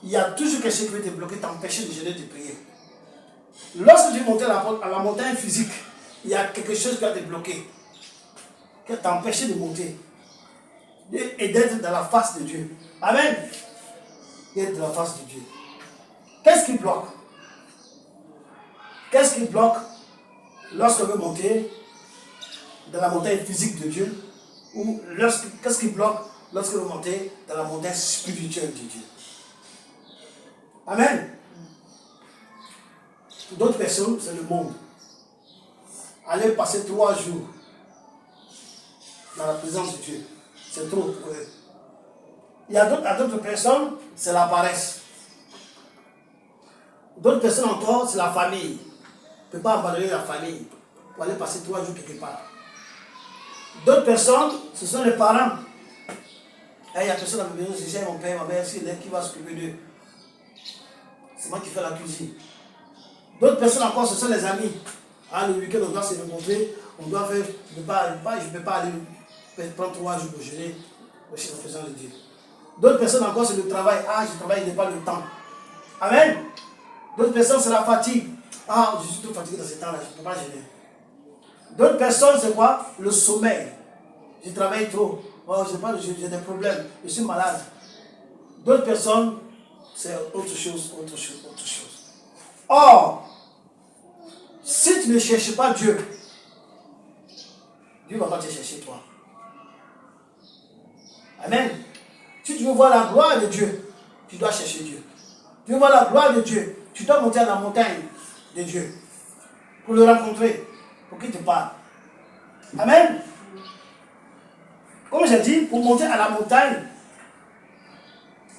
A: il y a toujours quelque chose qui veut te bloquer, t'empêcher de jeûner, de prier. Lorsque tu montes à la montagne physique, il y a quelque chose qui va te bloquer, qui va t'empêcher de monter et d'être dans la face de Dieu. Amen. D'être dans la face de Dieu. Qu'est-ce qui bloque? Qu'est-ce qui bloque lorsqu'on veut monter dans la montagne physique de Dieu? Ou qu'est-ce qui bloque lorsqu'on veut monter dans la montagne spirituelle de Dieu? Amen. Pour d'autres personnes, c'est le monde. Aller passer 3 jours dans la présence de Dieu, c'est trop pour eux. Il y a d'autres personnes, c'est la paresse. D'autres personnes encore, c'est la famille. On ne peut pas abandonner la famille pour aller passer 3 jours quelque part. D'autres personnes, ce sont les parents. Et il y a personne à la maison, c'est mon père, ma mère, c'est elle qui va s'occuper d'eux. C'est moi qui fais la cuisine. D'autres personnes encore, ce sont les amis. Ah, le week-end, on doit se rencontrer, on doit faire. Je ne peux pas aller prendre 3 jours pour jeûner chez la présence de Dieu. D'autres personnes encore, c'est le travail. Ah, je travaille, il n'y a pas le temps. Amen. D'autres personnes, c'est la fatigue. Ah, je suis trop fatigué dans ce temps-là, je ne peux pas jeûner. D'autres personnes, c'est quoi? Le sommeil. Je travaille trop. Oh, j'ai des problèmes. Je suis malade. D'autres personnes, c'est autre chose. Or, si tu ne cherches pas Dieu, Dieu ne va pas te chercher toi. Amen. Si tu veux voir la gloire de Dieu, tu dois chercher Dieu. Tu veux voir la gloire de Dieu, tu dois monter à la montagne de Dieu pour le rencontrer, pour qu'il te parle. Amen. Comme j'ai dit, pour monter à la montagne,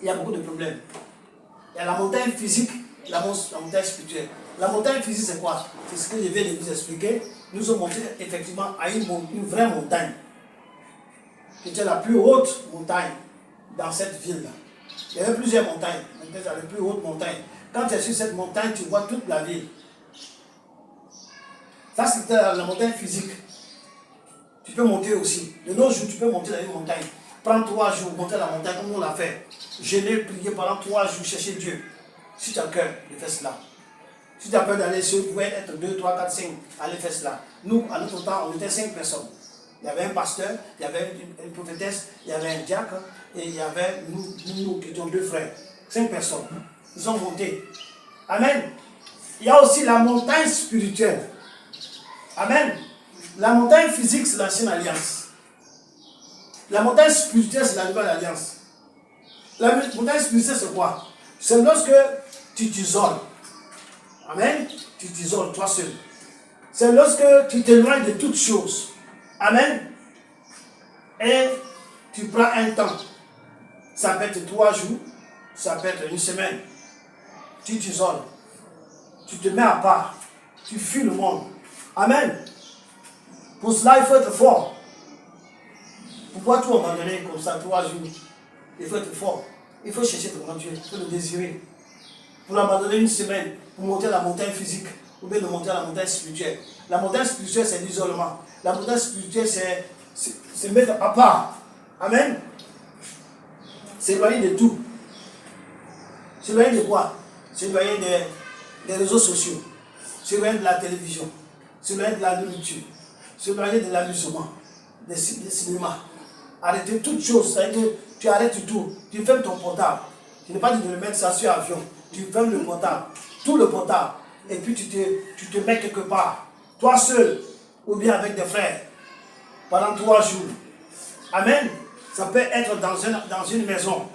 A: il y a beaucoup de problèmes. Il y a la montagne physique, la montagne spirituelle. La montagne physique, c'est quoi? C'est ce que je viens de vous expliquer. Nous sommes montés effectivement à une vraie montagne, qui était la plus haute montagne dans cette ville-là. Il y avait plusieurs montagnes, mais c'est la plus haute montagne. Quand tu es sur cette montagne, tu vois toute la ville. Ça, c'était la montagne physique. Tu peux monter aussi. De nos jours, tu peux monter dans une montagne. Prendre 3 jours, monter la montagne comme on l'a fait. Jeûner, prier pendant 3 jours, chercher Dieu. Si tu as cœur de faire cela. Si tu as peur d'aller seul, vous pouvez être 2, 3, 4, 5, allez faire cela. Nous, à notre temps, on était 5 personnes. Il y avait un pasteur, il y avait une prophétesse, il y avait un diacre, et il y avait nous qui étions 2 frères. 5 personnes. Ils ont monté. Amen. Il y a aussi la montagne spirituelle. Amen. La montagne physique, c'est l'ancienne alliance. La montagne spirituelle, c'est la nouvelle alliance. La montagne spirituelle, c'est quoi? C'est lorsque tu t'isoles. Amen. Tu t'isoles toi seul. C'est lorsque tu t'éloignes de toutes choses. Amen. Et tu prends un temps. Ça peut être 3 jours. Ça peut être 1 semaine. Tu t'isoles. Tu te mets à part. Tu fuis le monde. Amen. Pour cela, il faut être fort. Pourquoi tout abandonner comme ça 3 jours? Il faut être fort. Il faut chercher ton Dieu. Il faut le désirer. Pour abandonner 1 semaine, pour monter à la montagne physique, ou bien de monter à la montagne spirituelle. La montagne spirituelle, c'est l'isolement. La montagne spirituelle, c'est mettre à part. Amen. S'éloigner de tout. S'éloigner de quoi? S'éloigner des réseaux sociaux. S'éloigner de la télévision. S'éloigner de la nourriture. S'éloigner de l'amusement. Des cinémas. Arrêter toutes choses. C'est-à-dire que tu arrêtes tout. Tu fermes ton portable. Je n'ai pas dit de le mettre ça sur avion. Tu fermes le portable. Tout le portable. Et puis tu te mets quelque part. Toi seul. Ou bien avec des frères. Pendant 3 jours. Amen. Ça peut être dans une maison.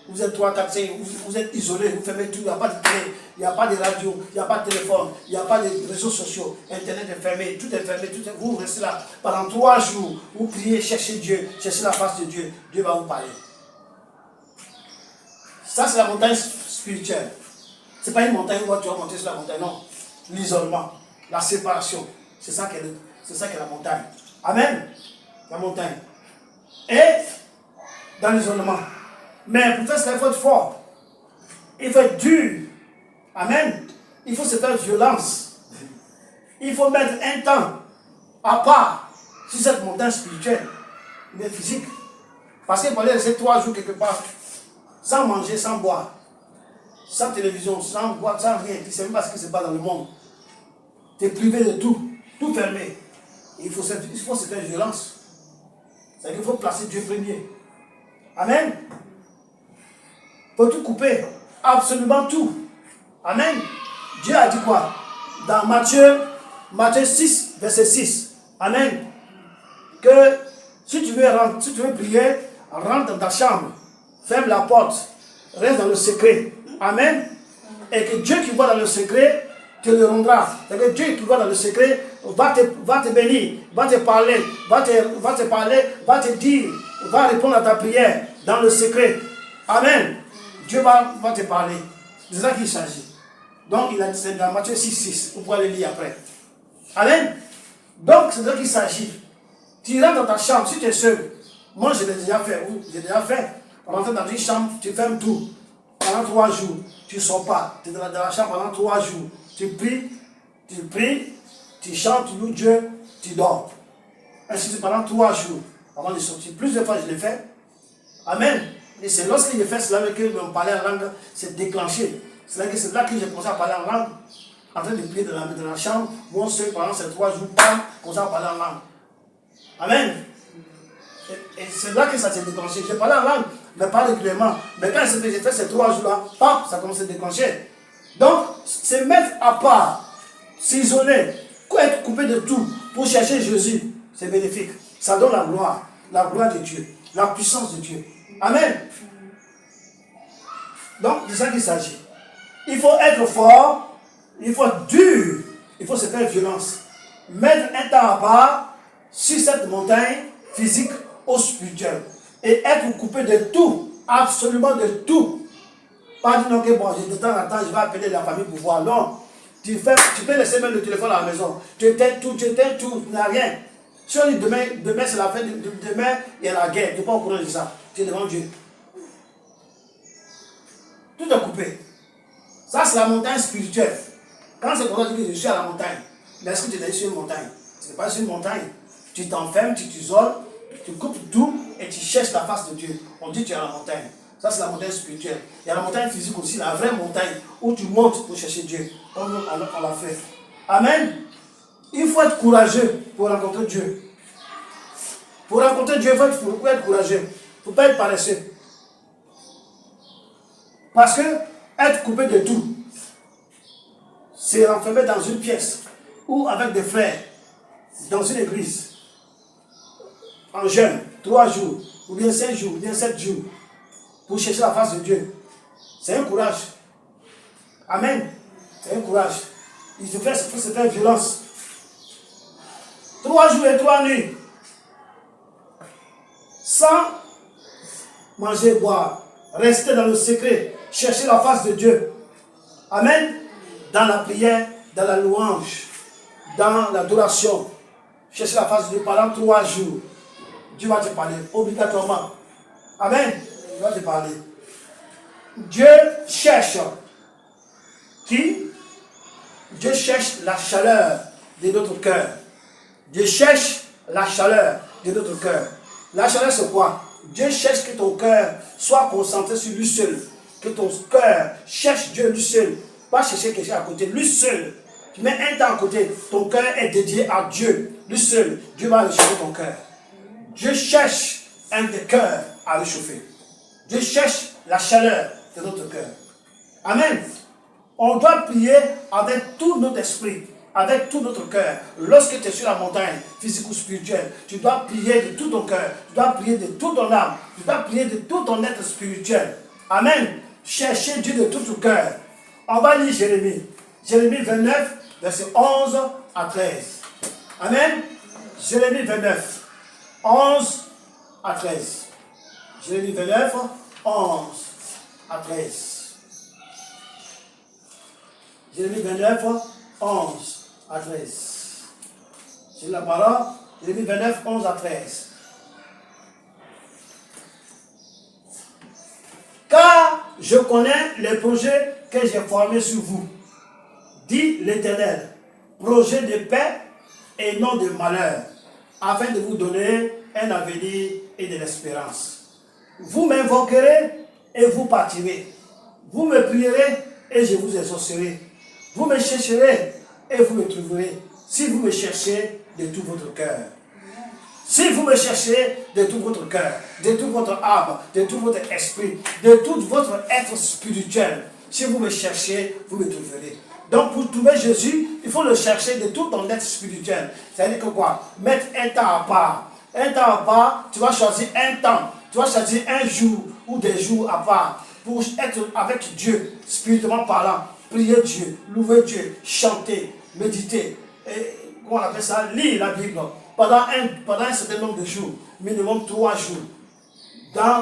A: Vous êtes 3, 4, 5, vous êtes isolés, vous fermez tout, il n'y a pas de télé, il n'y a pas de radio, il n'y a pas de téléphone, il n'y a pas de réseaux sociaux, Internet est fermé, tout est fermé, vous restez là pendant 3 jours, vous priez, cherchez Dieu, cherchez la face de Dieu, Dieu va vous parler. Ça c'est la montagne spirituelle. Ce n'est pas une montagne où tu vas monter sur la montagne, non. L'isolement, la séparation, c'est ça qu'est la montagne. Amen. La montagne. Et dans l'isolement. Mais pour faire cela, il faut être fort. Il faut être dur. Amen. Il faut se faire violence. Il faut mettre un temps à part sur cette montagne spirituelle, mais physique. Parce qu'il fallait rester 3 jours quelque part, sans manger, sans boire, sans télévision, sans boire, sans rien. Tu ne sais même pas ce qui se passe dans le monde. Tu es privé de tout, tout fermé. Et il faut se faire violence. C'est-à-dire qu'il faut placer Dieu premier. Amen. Il faut tout couper. Absolument tout. Amen. Dieu a dit quoi? Dans Matthieu 6, verset 6. Amen. Que si tu veux prier, rentre dans ta chambre. Ferme la porte. Reste dans le secret. Amen. Et que Dieu qui voit dans le secret te le rendra. C'est-à-dire que Dieu qui voit dans le secret va te bénir, va te parler, va te dire, va répondre à ta prière dans le secret. Amen. Dieu va te parler. C'est ça qu'il s'agit. Donc, il a dit, c'est dans Matthieu 6, 6. Vous pouvez le lire après. Amen. Donc, c'est de ça qu'il s'agit. Tu rentres dans ta chambre, si tu es seul. Moi, je l'ai déjà fait. Oui, j'ai déjà fait. Rentrer dans une chambre, tu fermes tout. Pendant 3 jours, tu ne sors pas. Tu es dans la chambre pendant 3 jours. Tu pries, tu chantes, tu loues Dieu, tu dors. Ainsi, c'est pendant 3 jours avant de sortir. Plusieurs fois, je l'ai fait. Amen. Et c'est lorsque j'ai fait cela que mon parler en langue s'est déclenché. C'est là que j'ai commencé à parler en langue, en train de prier dans la chambre. Moi seul, pendant ces 3 jours, commencé à parler en langue. Amen. Et c'est là que ça s'est déclenché. J'ai parlé en langue, mais pas régulièrement. Mais quand j'ai fait ces 3 jours-là, ça a commencé à déclencher. Donc, c'est mettre à part, s'isoler, être coupé de tout pour chercher Jésus. C'est bénéfique. Ça donne la gloire de Dieu, la puissance de Dieu. Amen. Donc, de ça qu'il s'agit. Il faut être fort, il faut être dur, il faut se faire violence. Mettre un temps à part sur cette montagne physique ou spirituelle. Et être coupé de tout, absolument de tout. Pas dire non que bon, de temps en temps, je vais appeler la famille pour voir. Non. Tu peux laisser même le téléphone à la maison. Tu éteins tout, tu n'as rien. Si on dit demain c'est la fête, demain il y a la guerre, tu n'es pas au courant de ça. Tu es devant Dieu. Tout est coupé. Ça, c'est la montagne spirituelle. Quand c'est pour ça que je suis à la montagne, mais est-ce que tu es sur une montagne? Ce n'est pas sur une montagne. Tu t'enfermes, tu t'isoles, tu coupes tout et tu cherches la face de Dieu. On dit que tu es à la montagne. Ça, c'est la montagne spirituelle. Il y a la montagne physique aussi, la vraie montagne, où tu montes pour chercher Dieu. Comme on l'a fait. Amen. Il faut être courageux pour rencontrer Dieu. Pour rencontrer Dieu, il faut être courageux. Il ne faut pas être paresseux. Parce que être coupé de tout, c'est renfermé dans une pièce ou avec des frères, dans une église, en jeûne, 3 jours, ou bien 5 jours, ou bien 7 jours, pour chercher la face de Dieu. C'est un courage. Amen. C'est un courage. Il faut se faire violence. 3 jours et 3 nuits. Sans manger, boire. Rester dans le secret. Chercher la face de Dieu. Amen. Dans la prière, dans la louange, dans l'adoration. Chercher la face de Dieu pendant 3 jours. Dieu va te parler obligatoirement. Amen. Il va te parler. Dieu cherche qui? Dieu cherche la chaleur de notre cœur. Dieu cherche la chaleur de notre cœur. La chaleur, c'est quoi? Dieu cherche que ton cœur soit concentré sur lui seul. Que ton cœur cherche Dieu lui seul. Pas chercher quelqu'un à côté, lui seul. Tu mets un temps à côté, ton cœur est dédié à Dieu. Lui seul, Dieu va réchauffer ton cœur. Dieu cherche un des cœurs à réchauffer. Dieu cherche la chaleur de notre cœur. Amen. On doit prier avec tout notre esprit, avec tout notre cœur. Lorsque tu es sur la montagne, physique ou spirituelle, tu dois prier de tout ton cœur, tu dois prier de toute ton âme, tu dois prier de tout ton être spirituel. Amen. Cherchez Dieu de tout ton cœur. On va lire Jérémie. Jérémie 29, verset 11 à 13. Amen. Jérémie 29, 11 à 13. Jérémie 29, 11 à 13. Jérémie 29, 11 à 13. C'est la parole. Jérémie 29, 11 à 13. Car je connais les projets que j'ai formés sur vous, dit l'Éternel, projets de paix et non de malheur, afin de vous donner un avenir et de l'espérance. Vous m'invoquerez et vous partirez. Vous me prierez et je vous exaucerai. Vous me chercherez et vous me trouverez, si vous me cherchez de tout votre cœur. Si vous me cherchez de tout votre cœur, de toute votre âme, de tout votre esprit, de tout votre être spirituel, si vous me cherchez, vous me trouverez. Donc pour trouver Jésus, il faut le chercher de tout ton être spirituel. C'est-à-dire que quoi? Mettre un temps à part. Un temps à part, tu vas choisir un temps. Tu vas choisir un jour ou des jours à part pour être avec Dieu, spirituellement parlant. Prier Dieu, louer Dieu, chanter, méditer. Et, comment on appelle ça? Lire la Bible. Pendant un certain nombre de jours, minimum 3 jours.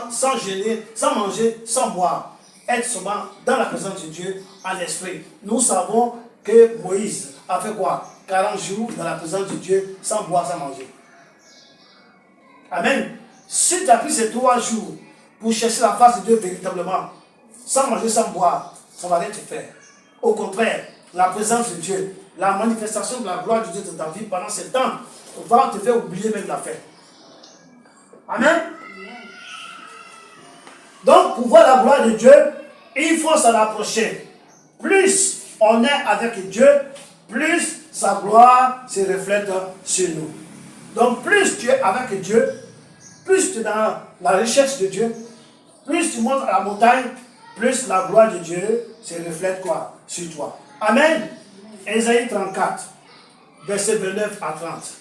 A: Sans gêner, sans manger, sans boire. Être seulement dans la présence de Dieu, en esprit. Nous savons que Moïse a fait quoi? 40 jours dans la présence de Dieu, sans boire, sans manger. Amen. Si tu as pris ces 3 jours pour chercher la face de Dieu véritablement, sans manger, sans boire, ça va rien te faire. Au contraire, la présence de Dieu, la manifestation de la gloire de Dieu dans ta vie pendant ce temps, va te faire oublier même la fête. Amen. Donc, pour voir la gloire de Dieu, il faut s'en approcher. Plus on est avec Dieu, plus sa gloire se reflète sur nous. Donc, plus tu es avec Dieu, plus tu es dans la recherche de Dieu, plus tu montes à la montagne, plus la gloire de Dieu se reflète quoi? Sur toi. Amen. Ésaïe 34, verset 29 à 30.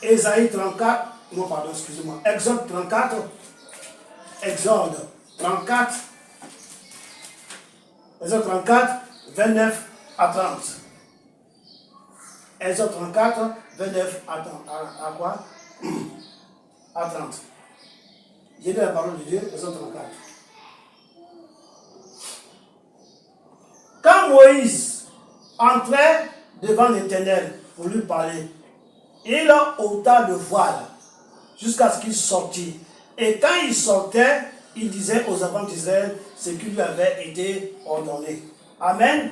A: Ésaïe 34, non pardon, excusez-moi. Exode 34, Exode 34, 29 à 30. Exode 34, 29 à quoi? À 30. J'ai lu la parole de Dieu, Exode 34. Quand Moïse entrait devant l'Éternel pour lui parler, il ôta le voile jusqu'à ce qu'il sortît. Et quand il sortait, il disait aux enfants d'Israël ce qui lui avait été ordonné. Amen.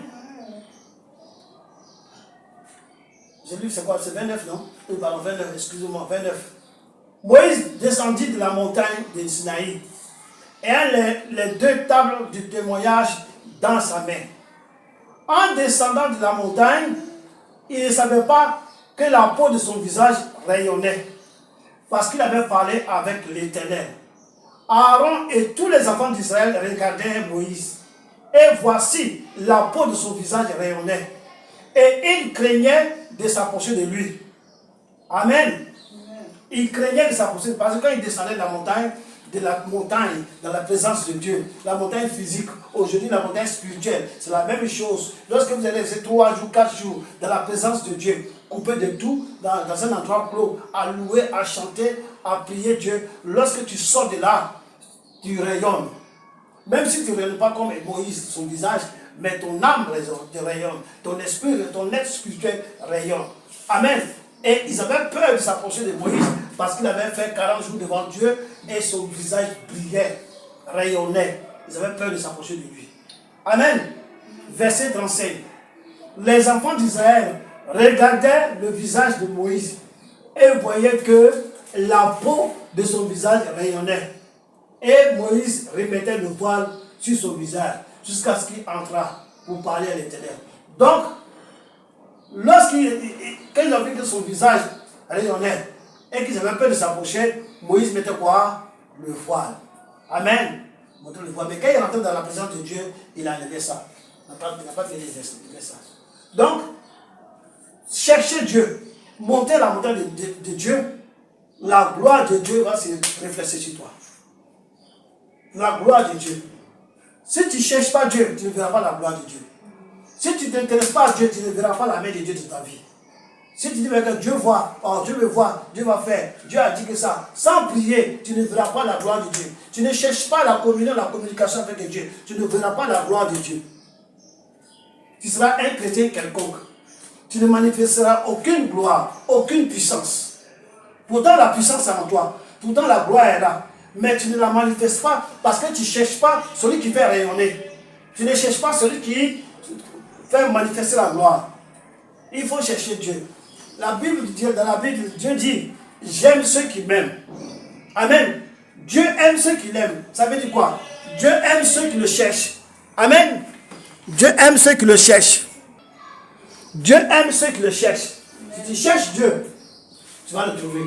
A: J'ai lu, c'est quoi? C'est 29, non? Pardon, 29, excusez-moi, 29. Moïse descendit de la montagne de Sinaï et les deux tables du témoignage dans sa main. En descendant de la montagne, il ne savait pas que la peau de son visage rayonnait, parce qu'il avait parlé avec l'Éternel. Aaron et tous les enfants d'Israël regardaient Moïse, et voici, la peau de son visage rayonnait, et ils craignaient de s'approcher de lui. Amen. Il craignait de s'approcher, parce que quand il descendait de la montagne, dans la présence de Dieu, la montagne physique, aujourd'hui la montagne spirituelle, c'est la même chose. Lorsque vous allez rester 3 jours, 4 jours dans la présence de Dieu, coupé de tout, dans un endroit clos, à louer, à chanter, à prier Dieu, lorsque tu sors de là, tu rayonnes. Même si tu ne rayonnes pas comme Moïse, son visage, mais ton âme rayonne, ton esprit, ton être spirituel rayonne. Amen. Et ils avaient peur de s'approcher de Moïse parce qu'il avait fait 40 jours devant Dieu et son visage brillait, rayonnait. Ils avaient peur de s'approcher de lui. Amen. Verset 35. Les enfants d'Israël regardaient le visage de Moïse et voyaient que la peau de son visage rayonnait. Et Moïse remettait le voile sur son visage jusqu'à ce qu'il entrât pour parler à l'Éternel. Donc, quand ils ont vu que son visage rayonnait et qu'ils avaient peur de s'approcher, Moïse mettait quoi? Le voile. Amen. Le voile. Mais quand il rentrait dans la présence de Dieu, il enlevait ça. Il n'a pas fait les ça. Donc, chercher Dieu, monter la montagne de Dieu, la gloire de Dieu va se refléter sur toi. La gloire de Dieu. Si tu ne cherches pas Dieu, tu ne verras pas la gloire de Dieu. Si tu ne t'intéresses pas à Dieu, tu ne verras pas la main de Dieu dans ta vie. Si tu dis que Dieu voit, oh Dieu me voit, Dieu va faire, Dieu a dit que ça, sans prier, tu ne verras pas la gloire de Dieu. Tu ne cherches pas la communion, la communication avec Dieu, tu ne verras pas la gloire de Dieu. Tu seras un chrétien quelconque. Tu ne manifesteras aucune gloire, aucune puissance. Pourtant la puissance est en toi, pourtant la gloire est là. Mais tu ne la manifestes pas parce que tu ne cherches pas celui qui fait rayonner. Tu ne cherches pas celui qui fait manifester la gloire. Il faut chercher Dieu. Dans la Bible, Dieu dit, j'aime ceux qui m'aiment. Amen. Dieu aime ceux qui l'aiment. Ça veut dire quoi? Dieu aime ceux qui le cherchent. Amen. Dieu aime ceux qui le cherchent. Dieu aime ceux qui le cherchent. Si tu cherches Dieu, tu vas le trouver.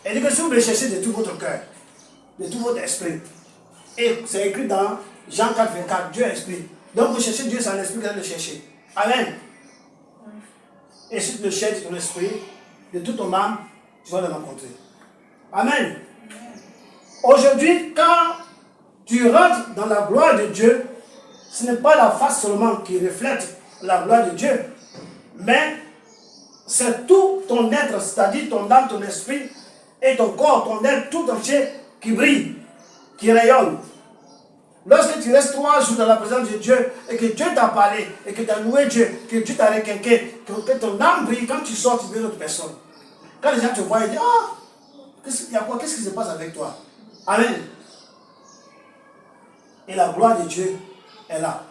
A: Et dit que si vous le cherchez de tout votre cœur, de tout votre esprit. Et c'est écrit dans Jean 4, 24, Dieu est esprit. Donc vous cherchez Dieu, c'est un esprit que vous allez le chercher. Amen. Et si tu le cherches de ton esprit, de toute ton âme, tu vas le rencontrer. Amen. Aujourd'hui, quand tu rentres dans la gloire de Dieu, ce n'est pas la face seulement qui reflète la gloire de Dieu, mais c'est tout ton être, c'est-à-dire ton âme, ton esprit et ton corps, ton être tout entier qui brille, qui rayonne. Lorsque tu restes 3 jours dans la présence de Dieu et que Dieu t'a parlé et que tu as loué Dieu, que Dieu t'a requinqué, que ton âme brille, quand tu sors, tu deviens une autre personne. Quand les gens te voient, ils disent, ah, il y a quoi? Qu'est-ce qui se passe avec toi? Amen. Et la gloire de Dieu est là.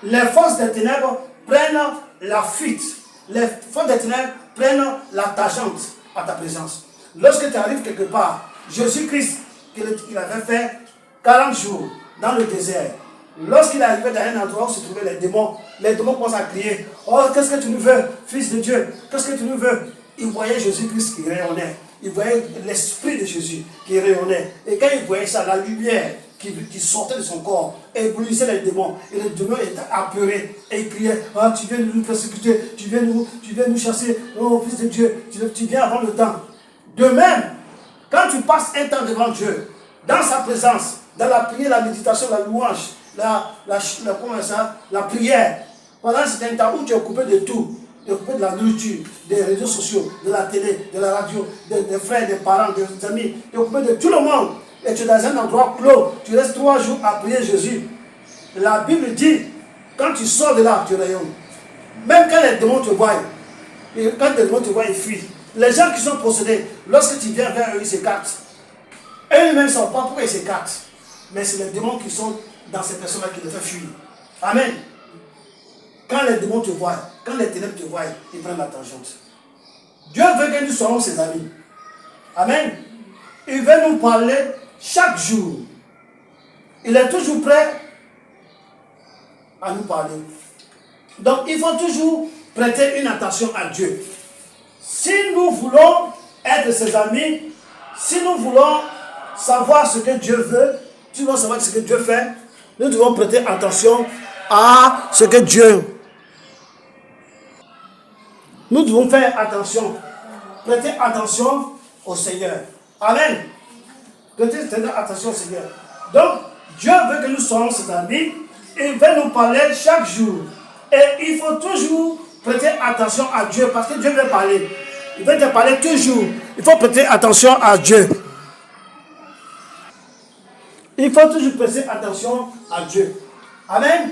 A: Les forces des ténèbres prennent la fuite. Les forces des ténèbres prennent la tangente à ta présence. Lorsque tu arrives quelque part, Jésus-Christ, qu'il avait fait 40 jours dans le désert, lorsqu'il arrivait dans un endroit où se trouvaient les démons commencent à crier, oh, qu'est-ce que tu nous veux, fils de Dieu? Qu'est-ce que tu nous veux? Ils voyaient Jésus-Christ qui rayonnait. Ils voyaient l'esprit de Jésus qui rayonnait. Et quand ils voyaient ça, la lumière qui sortait de son corps, éblouissait les démons. Et les démons étaient apeurés. Et ils criaient, oh, tu viens nous persécuter, tu viens nous chasser, oh, fils de Dieu, tu viens avant le temps. De même, quand tu passes un temps devant Dieu, dans sa présence, dans la prière, la méditation, la louange, la prière. Pendant un certain temps où tu es coupé de tout, tu es coupé de la nourriture, des réseaux sociaux, de la télé, de la radio, des frères, des parents, des amis, tu es coupé de tout le monde. Et tu es dans un endroit clos, tu restes 3 jours à prier Jésus. La Bible dit, quand tu sors de là, tu rayonnes. Même quand les démons te voient, quand les démons te voient, ils fuient. Les gens qui sont possédés, lorsque tu viens vers eux, ils s'écartent. Eux-mêmes ne savent pas pourquoi ils s'écartent. Mais c'est les démons qui sont dans ces personnes-là qui les font fuir. Amen. Quand les démons te voient, quand les ténèbres te voient, ils prennent la tangente. Dieu veut que nous soyons ses amis. Amen. Il veut nous parler chaque jour. Il est toujours prêt à nous parler. Donc il faut toujours prêter une attention à Dieu. Si nous voulons être ses amis, si nous voulons savoir ce que Dieu veut, si nous voulons savoir ce que Dieu fait, nous devons prêter attention à ce que Dieu. Nous devons faire attention, prêter attention au Seigneur. Amen. Prêter attention au Seigneur. Donc, Dieu veut que nous soyons ses amis. Il veut nous parler chaque jour. Et il faut toujours prêter attention à Dieu parce que Dieu veut parler. Il veut te parler toujours. Il faut prêter attention à Dieu. Il faut toujours prêter attention à Dieu. Amen.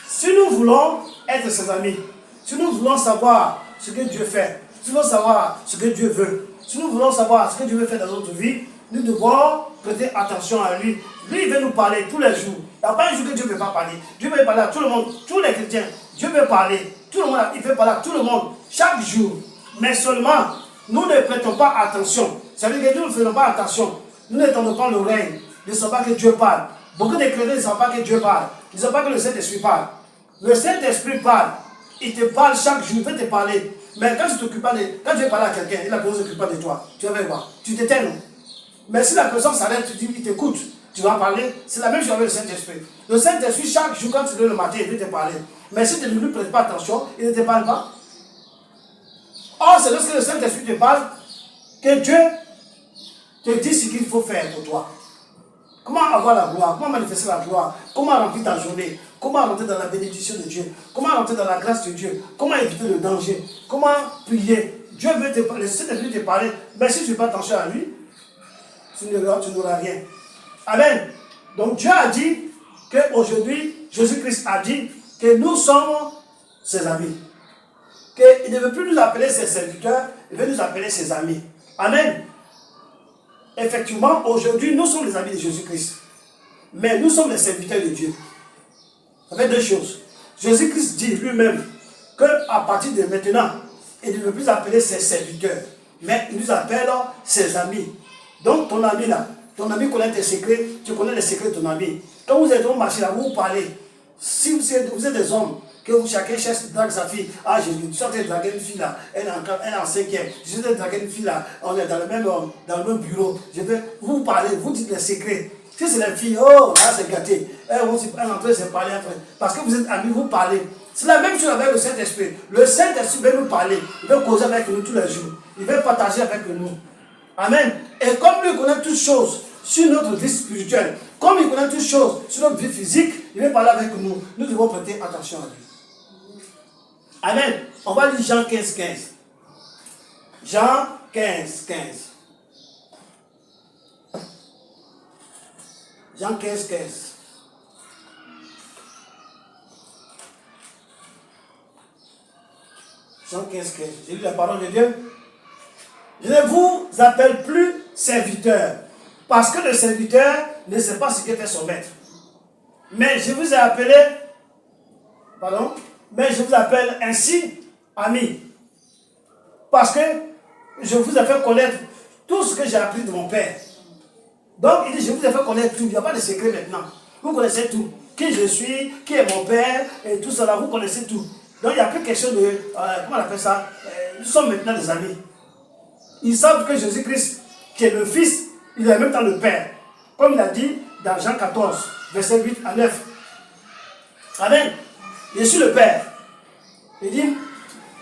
A: Si nous voulons être ses amis, si nous voulons savoir ce que Dieu fait, si nous voulons savoir ce que Dieu veut, si nous voulons savoir ce que Dieu veut faire dans notre vie, nous devons prêter attention à lui. Lui, il veut nous parler tous les jours. Il n'y a pas un jour que Dieu ne veut pas parler. Dieu veut parler à tout le monde, tous les chrétiens. Dieu veut parler. Tout le monde, il veut parler à tout le monde, chaque jour. Mais seulement, nous ne prêtons pas attention. Ça veut dire que nous ne faisons pas attention. Nous n'étendons pas l'oreille. Nous ne savons pas que Dieu parle. Beaucoup de chrétiens ne savent pas que Dieu parle. Ils ne savent pas que le Saint-Esprit parle. Le Saint-Esprit parle. Il te parle chaque jour. Il veut te parler. Mais quand tu t'occupes pas de... Quand tu veux parler à quelqu'un, il ne s'occupe pas de toi. Tu vas voir. Tu t'éteins. Mais si la personne s'arrête, tu dis, il t'écoute. Tu vas parler. C'est la même chose avec le Saint-Esprit. Le Saint-Esprit, chaque jour, quand tu te lèves le matin, il veut te parler. Mais si tu ne lui prêtes pas attention, il ne te parle pas. Or, c'est lorsque le Saint-Esprit te parle que Dieu te dit ce qu'il faut faire pour toi. Comment avoir la gloire? Comment manifester la gloire? Comment remplir ta journée? Comment rentrer dans la bénédiction de Dieu? Comment rentrer dans la grâce de Dieu? Comment éviter le danger? Comment prier? Dieu veut te parler, le Saint-Esprit te parler. Mais si tu ne fais pas attention à lui, tu n'auras rien. Amen. Donc Dieu a dit qu'aujourd'hui, Jésus-Christ a dit que nous sommes ses amis. Qu'il ne veut plus nous appeler ses serviteurs, il veut nous appeler ses amis. Amen. Effectivement, aujourd'hui, nous sommes les amis de Jésus-Christ. Mais nous sommes les serviteurs de Dieu. Ça fait deux choses. Jésus-Christ dit lui-même qu'à partir de maintenant, il ne veut plus appeler ses serviteurs, mais il nous appelle ses amis. Donc ton ami là, ton ami connaît tes secrets, tu connais les secrets de ton ami. Quand vous êtes au marché là, vous parlez. Si vous êtes des hommes, que chacun cherche drague sa fille. Ah, je suis en train de draguer une fille là, elle est en 5e. Je suis en train de draguer une fille là, on est dans le même bureau. Vous parlez, vous dites les secrets. Si c'est les filles, oh, là c'est gâté. Elles vont se parler entre elles. Parce que vous êtes amis, vous parlez. C'est la même chose avec le Saint-Esprit. Le Saint-Esprit veut nous parler. Il veut causer avec nous tous les jours. Il veut partager avec nous. Amen. Et comme lui connaît toutes choses sur notre vie spirituelle, comme il connaît toutes choses sur notre vie physique, il veut parler avec nous. Nous devons prêter attention à lui. Amen. On va lire Jean 15, 15. Jean 15, 15. Jean 15, 15. Jean 15, 15. J'ai lu la parole de Dieu. Je ne vous appelle plus serviteur, parce que le serviteur ne sait pas ce que fait son maître. Mais je vous ai appelé, mais je vous appelle ainsi ami, parce que je vous ai fait connaître tout ce que j'ai appris de mon Père. Donc il dit, je vous ai fait connaître tout, il n'y a pas de secret maintenant. Vous connaissez tout, qui je suis, qui est mon Père, et tout cela, vous connaissez tout. Donc il n'y a plus question de, comment on appelle ça, nous sommes maintenant des amis. Ils savent que Jésus-Christ, qui est le Fils, il est en même temps le Père. Comme il a dit dans Jean 14, verset 8 à 9. Amen. Je suis le Père. Il dit,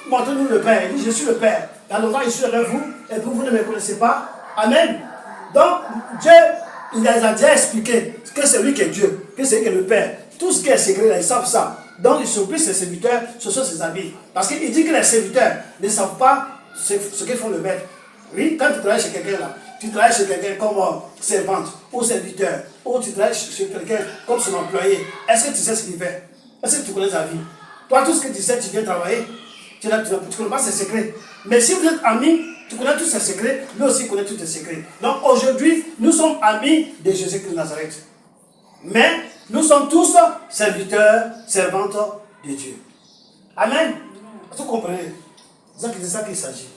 A: montrez-nous le Père. Il dit, je suis le Père. Alors je suis avec vous, et vous ne me connaissez pas. Amen. Donc, Dieu, il les a déjà expliqué. que c'est lui qui est Dieu, que c'est lui qui est le Père. Tout ce qui est secret, là, ils savent ça. Donc, ils surprisent ses serviteurs, ce sont ses amis. Parce qu'il dit que les serviteurs ne savent pas ce qu'ils font le maître. Oui, quand tu travailles chez quelqu'un là, tu travailles chez quelqu'un comme servante ou serviteur, ou tu travailles chez quelqu'un comme son employé. Est-ce que tu sais ce qu'il fait? Est-ce que tu connais sa vie? Toi, tout ce que tu sais, tu viens travailler, tu ne connais pas ses secrets. Mais si vous êtes amis, tu connais tous ses secrets, lui aussi connaît tous tes secrets. Donc aujourd'hui, nous sommes amis de Jésus-Christ de Nazareth. Mais nous sommes tous serviteurs, servantes de Dieu. Amen. Vous comprenez? C'est de ça qu'il s'agit.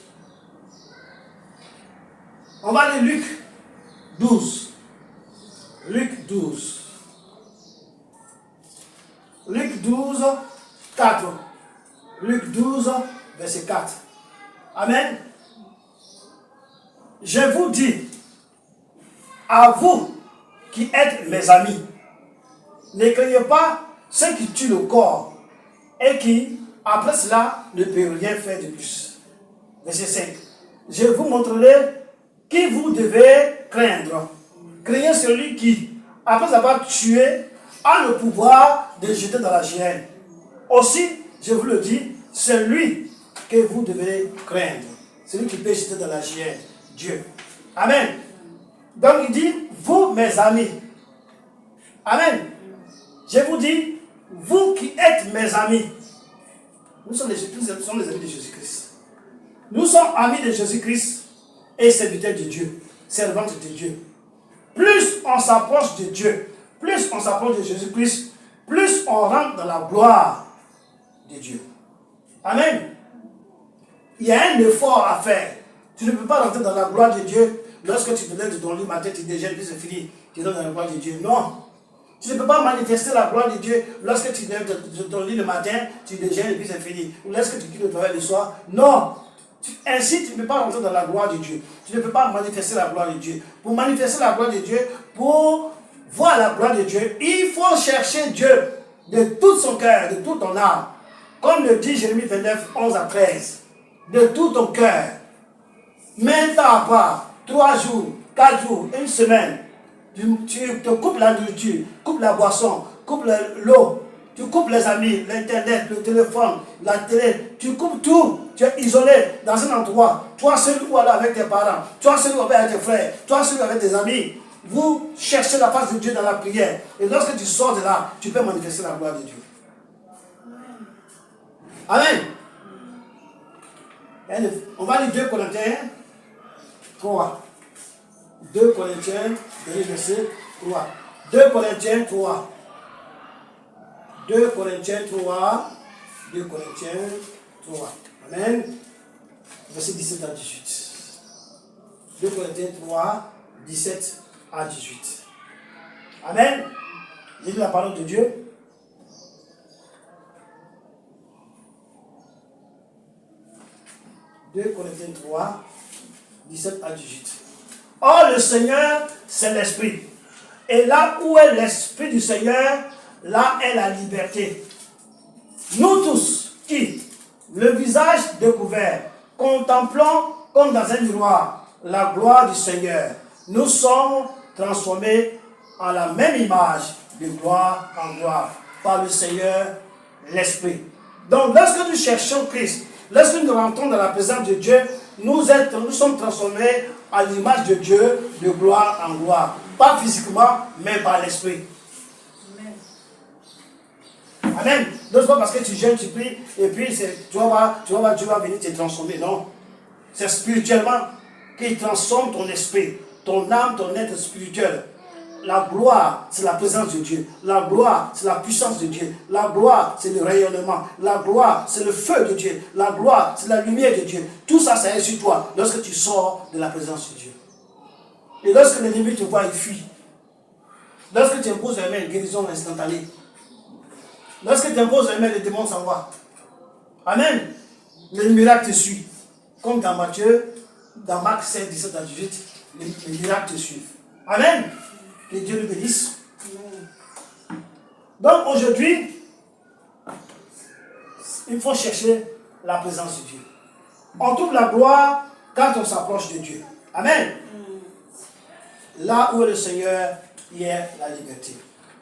A: On va aller Luc 12. Luc 12. Luc 12, 4. Luc 12, verset 4. Amen. Je vous dis, à vous qui êtes mes amis, ne craignez pas ceux qui tuent le corps et qui, après cela, ne peuvent rien faire de plus. Verset 5. Je vous montrerai qui vous devez craindre. Craignez celui qui, après avoir tué, a le pouvoir de jeter dans la géhenne. Aussi, je vous le dis, c'est lui que vous devez craindre. Celui qui peut jeter dans la géhenne. Dieu. Amen. Donc il dit, vous mes amis. Amen. Je vous dis, vous qui êtes mes amis. Nous sommes les amis de Jésus-Christ. Nous sommes amis de Jésus-Christ et serviteurs de Dieu, servantes de Dieu. Plus on s'approche de Dieu, plus on s'approche de Jésus-Christ, plus on rentre dans la gloire de Dieu. Amen. Il y a un effort à faire. Tu ne peux pas rentrer dans la gloire de Dieu lorsque tu te lèves de ton lit matin, tu déjeunes, puis c'est fini. Tu es dans la gloire de Dieu. Non. Tu ne peux pas manifester la gloire de Dieu lorsque tu te lèves de ton lit le matin, tu déjeunes et puis c'est fini. Ou lorsque tu quittes le travail le soir. Non. Ainsi, tu ne peux pas rentrer dans la gloire de Dieu. Tu ne peux pas manifester la gloire de Dieu. Pour manifester la gloire de Dieu, pour voir la gloire de Dieu, il faut chercher Dieu de tout son cœur, de toute ton âme. Comme le dit Jérémie 29, 11 à 13. De tout ton cœur. Mets à part, 3 jours, 4 jours, une semaine. Tu te coupes la nourriture, coupes la boisson, coupes l'eau, tu coupes les amis, l'internet, le téléphone, la télé, tu coupes tout. Tu es isolé dans un endroit. Toi seul ou alors avec tes parents, toi seul ou avec tes frères, toi seul ou avec tes amis. Vous cherchez la face de Dieu dans la prière. Et lorsque tu sors de là, tu peux manifester la gloire de Dieu. Amen. On va lire 2 Corinthiens 3. 2 Corinthiens, verset 3. 2 Corinthiens 3. 2 Corinthiens 3. 2 Corinthiens 3. Amen. Verset 17 à 18. 2 Corinthiens 3, 17 à 18. Amen. Lisez la parole de Dieu. 2 Corinthiens 3, 17 à 18. Or, le Seigneur, c'est l'Esprit. Et là où est l'Esprit du Seigneur, là est la liberté. Nous tous qui, le visage découvert, contemplons comme dans un miroir la gloire du Seigneur, nous sommes transformés en la même image de gloire en gloire par le Seigneur, l'Esprit. Donc, lorsque nous cherchons Christ, lorsque nous rentrons dans la présence de Dieu, nous sommes transformés à l'image de Dieu de gloire en gloire. Pas physiquement, mais par l'Esprit. Amen. Amen. Donc, c'est pas parce que tu jeûnes, tu pries, et puis tu vas venir te transformer. Non. C'est spirituellement qu'il transforme ton esprit, ton âme, ton être spirituel. La gloire, c'est la présence de Dieu. La gloire, c'est la puissance de Dieu. La gloire, c'est le rayonnement. La gloire, c'est le feu de Dieu. La gloire, c'est la lumière de Dieu. Tout ça, ça est sur toi lorsque tu sors de la présence de Dieu. Et lorsque l'ennemi te voit, il fuit. Lorsque tu imposes les mains, guérison instantanée. Lorsque tu imposes les mains, les démons s'en vont. Amen. Le miracle te suit. Comme dans dans Marc 7, 17 à 18, les miracles te suivent. Amen. Que Dieu nous bénisse. Donc aujourd'hui, il faut chercher la présence de Dieu. On trouve la gloire quand on s'approche de Dieu. Amen. Là où est le Seigneur, y ait la liberté.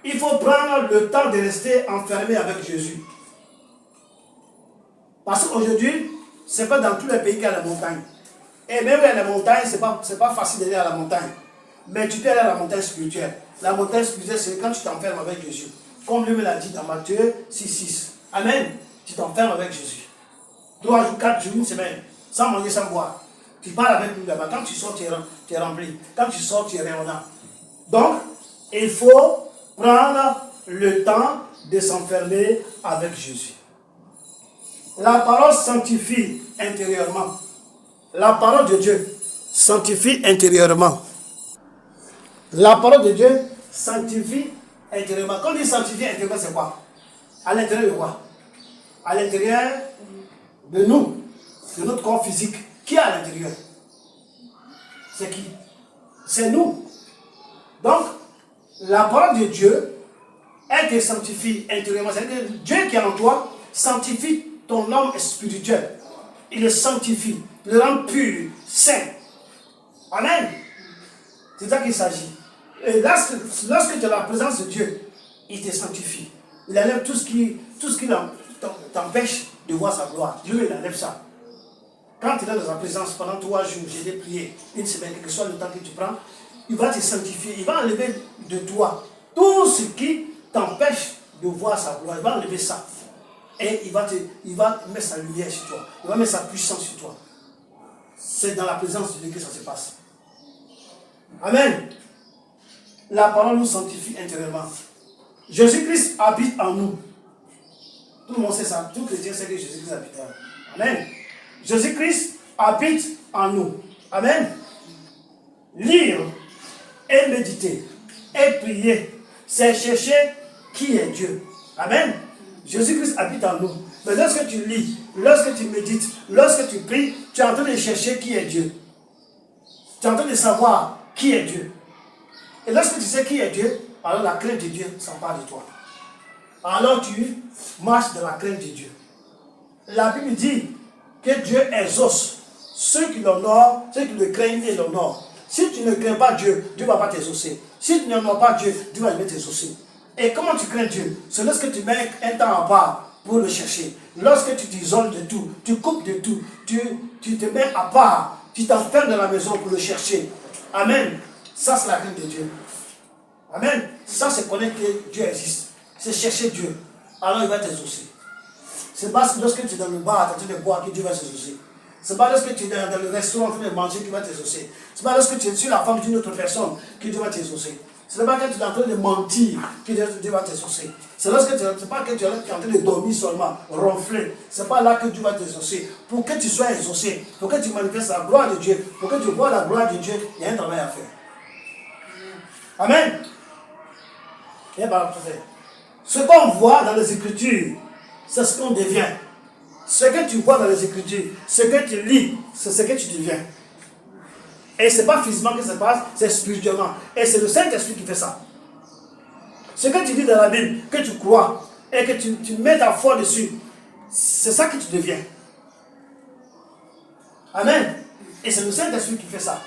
A: Il faut prendre le temps de rester enfermé avec Jésus. Parce qu'aujourd'hui, ce n'est pas dans tous les pays qu'il y a la montagne. Et même à la montagne, ce n'est pas facile d'aller à la montagne. Mais tu peux aller à la montagne spirituelle. La montagne spirituelle, c'est quand tu t'enfermes avec Jésus. Comme lui me l'a dit dans Matthieu 6,6. Amen. Tu t'enfermes avec Jésus. 3 jours, 4 jours, une semaine. Sans manger, sans boire. Tu parles avec lui là-bas. Quand tu sors, tu es rempli. Quand tu sors, tu es rayonnant. Donc, il faut prendre le temps de s'enfermer avec Jésus. La parole sanctifie intérieurement. La parole de Dieu sanctifie intérieurement. La parole de Dieu sanctifie intérieurement. Quand on dit sanctifie intérieurement, c'est quoi? À l'intérieur de quoi? À l'intérieur de nous, de notre corps physique. Qui est à l'intérieur? C'est qui? C'est nous. Donc, la parole de Dieu, elle te sanctifie intérieurement. C'est-à-dire que Dieu qui est en toi sanctifie ton homme spirituel. Il le sanctifie, il le rend pur, saint. Amen. C'est ça qu'il s'agit. Et lorsque tu as la présence de Dieu, il te sanctifie. Il enlève tout ce qui t'empêche de voir sa gloire. Dieu, il enlève ça. Quand tu es dans sa présence pendant 3 jours, j'ai des prières, une semaine, quel que soit le temps que tu prends, il va te sanctifier, il va enlever de toi tout ce qui t'empêche de voir sa gloire. Il va enlever ça. Et il va mettre sa lumière sur toi. Il va mettre sa puissance sur toi. C'est dans la présence de Dieu que ça se passe. Amen. La parole nous sanctifie intérieurement. Jésus-Christ habite en nous. Tout le monde sait ça. Tout chrétien sait que Jésus-Christ habite en nous. Amen. Jésus-Christ habite en nous. Amen. Lire et méditer et prier, c'est chercher qui est Dieu. Amen. Jésus-Christ habite en nous. Mais lorsque tu lis, lorsque tu médites, lorsque tu pries, tu es en train de chercher qui est Dieu. Tu es en train de savoir qui est Dieu. Et lorsque tu sais qui est Dieu, alors la crainte de Dieu s'empare de toi. Alors tu marches dans la crainte de Dieu. La Bible dit que Dieu exauce ceux qui l'honorent, ceux qui le craignent et l'honorent. Si tu ne crains pas Dieu, Dieu ne va pas t'exaucer. Si tu n'honores pas Dieu, Dieu va jamais t'exaucer. Et comment tu crains Dieu? C'est lorsque tu mets un temps à part pour le chercher. Lorsque tu t'isoles de tout, tu coupes de tout, tu te mets à part, tu t'enfermes dans la maison pour le chercher. Amen. Ça, c'est la crainte de Dieu. Amen. Ça, c'est connaître que Dieu existe. C'est chercher Dieu. Alors il va t'exaucer. C'est pas lorsque tu es dans le bar en train de boire que Dieu va t'exaucer. C'est pas lorsque tu es dans le restaurant en train de manger qu'il va t'exaucer. C'est pas lorsque tu es sur la femme d'une autre personne que Dieu va t'exaucer. Ce n'est pas quand tu es en train de mentir que Dieu va t'exaucer. C'est lorsque c'est pas que tu es en train de dormir seulement, ronfler. C'est pas là que Dieu va t'exaucer. Pour que tu sois exaucé, pour que tu manifestes la gloire de Dieu, pour que tu vois la gloire de Dieu, il y a un travail à faire. Amen. Ce qu'on voit dans les Écritures, c'est ce qu'on devient. Ce que tu vois dans les Écritures, ce que tu lis, c'est ce que tu deviens. Et ce n'est pas physiquement que ça se passe, c'est spirituellement. Et c'est le Saint-Esprit qui fait ça. Ce que tu lis dans la Bible, que tu crois, et que tu mets ta foi dessus, c'est ça que tu deviens. Amen. Et c'est le Saint-Esprit qui fait ça.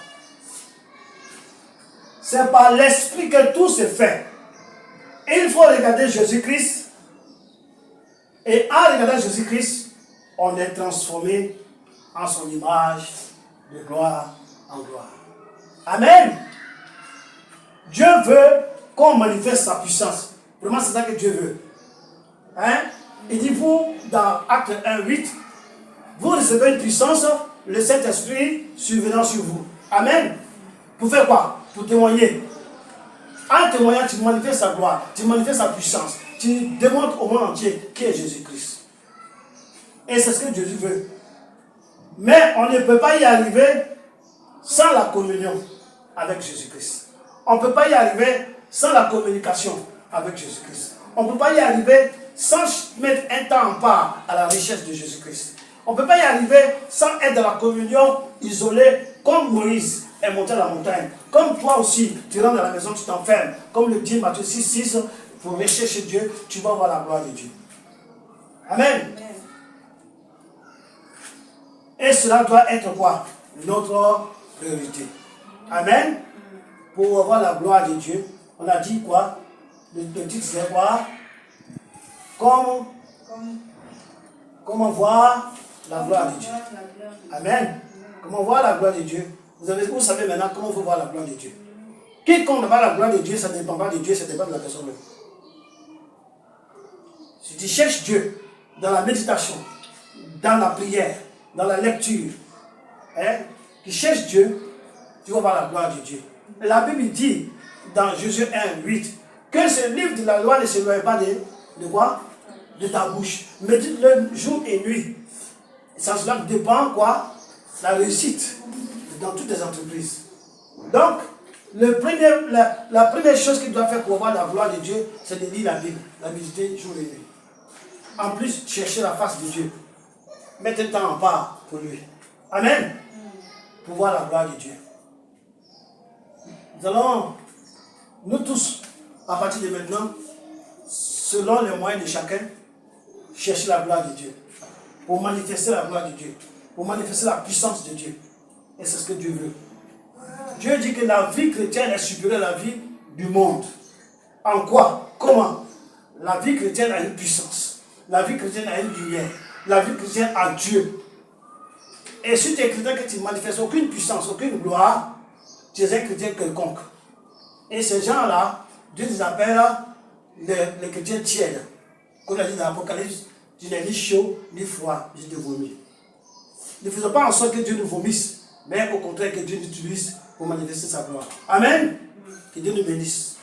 A: C'est par l'Esprit que tout se fait. Et il faut regarder Jésus-Christ. Et en regardant Jésus-Christ, on est transformé en son image de gloire en gloire. Amen. Dieu veut qu'on manifeste sa puissance. Vraiment, c'est ça que Dieu veut. Hein? Il dit, vous, dans Acte 1:8, vous recevez une puissance, le Saint-Esprit survenant sur vous. Amen. Pour faire quoi? Pour témoigner. En témoignant, tu manifestes sa gloire, tu manifestes sa puissance, tu démontres au monde entier qui est Jésus-Christ. Et c'est ce que Jésus veut. Mais on ne peut pas y arriver sans la communion avec Jésus-Christ. On ne peut pas y arriver sans la communication avec Jésus-Christ. On ne peut pas y arriver sans mettre un temps en part à la richesse de Jésus-Christ. On ne peut pas y arriver sans être dans la communion isolée comme Moïse est monté à la montagne. Comme toi aussi, tu rentres dans la maison, tu t'enfermes. Comme le dit Matthieu 6:6, pour rechercher Dieu, tu vas voir la gloire de Dieu. Amen. Et cela doit être quoi? Notre priorité. Amen. Pour avoir la gloire de Dieu, On a dit quoi? Le titre c'est quoi? Comment voir la gloire de Dieu. Amen. Comment voir la gloire de Dieu. Vous savez maintenant comment vous voir la gloire de Dieu. Quiconque voit la gloire de Dieu, ça ne dépend pas de Dieu, ça dépend de la personne même. Si tu cherches Dieu dans la méditation, dans la prière, dans la lecture, tu cherches Dieu, tu vas voir la gloire de Dieu. La Bible dit dans Josué 1, 8, que ce livre de la loi ne s'éloigne pas de quoi? De ta bouche. Médite-le jour et nuit. Et ça, cela dépend quoi? La réussite dans toutes les entreprises. Donc, la première chose qu'il doit faire pour voir la gloire de Dieu, c'est de lire la Bible, la méditer jour et nuit. En plus, chercher la face de Dieu. Mettre un temps en part pour lui. Amen. Pour voir la gloire de Dieu. Nous allons, nous tous, à partir de maintenant, selon les moyens de chacun, chercher la gloire de Dieu. Pour manifester la gloire de Dieu. Pour manifester la puissance de Dieu. Et c'est ce que Dieu veut. Dieu dit que la vie chrétienne est supérieure à la vie du monde. En quoi? Comment? La vie chrétienne a une puissance. La vie chrétienne a une lumière. La vie chrétienne a Dieu. Et si tu es chrétien que tu ne manifestes aucune puissance, aucune gloire, tu es un chrétien quelconque. Et ces gens-là, Dieu les appelle les chrétiens tièdes. Comme il a dit dans l'Apocalypse, tu n'es ni chaud, ni froid, je te vomis. Ne faisons pas en sorte que Dieu nous vomisse, mais au contraire que Dieu nous utilise pour manifester sa gloire. Amen. Que Dieu nous bénisse.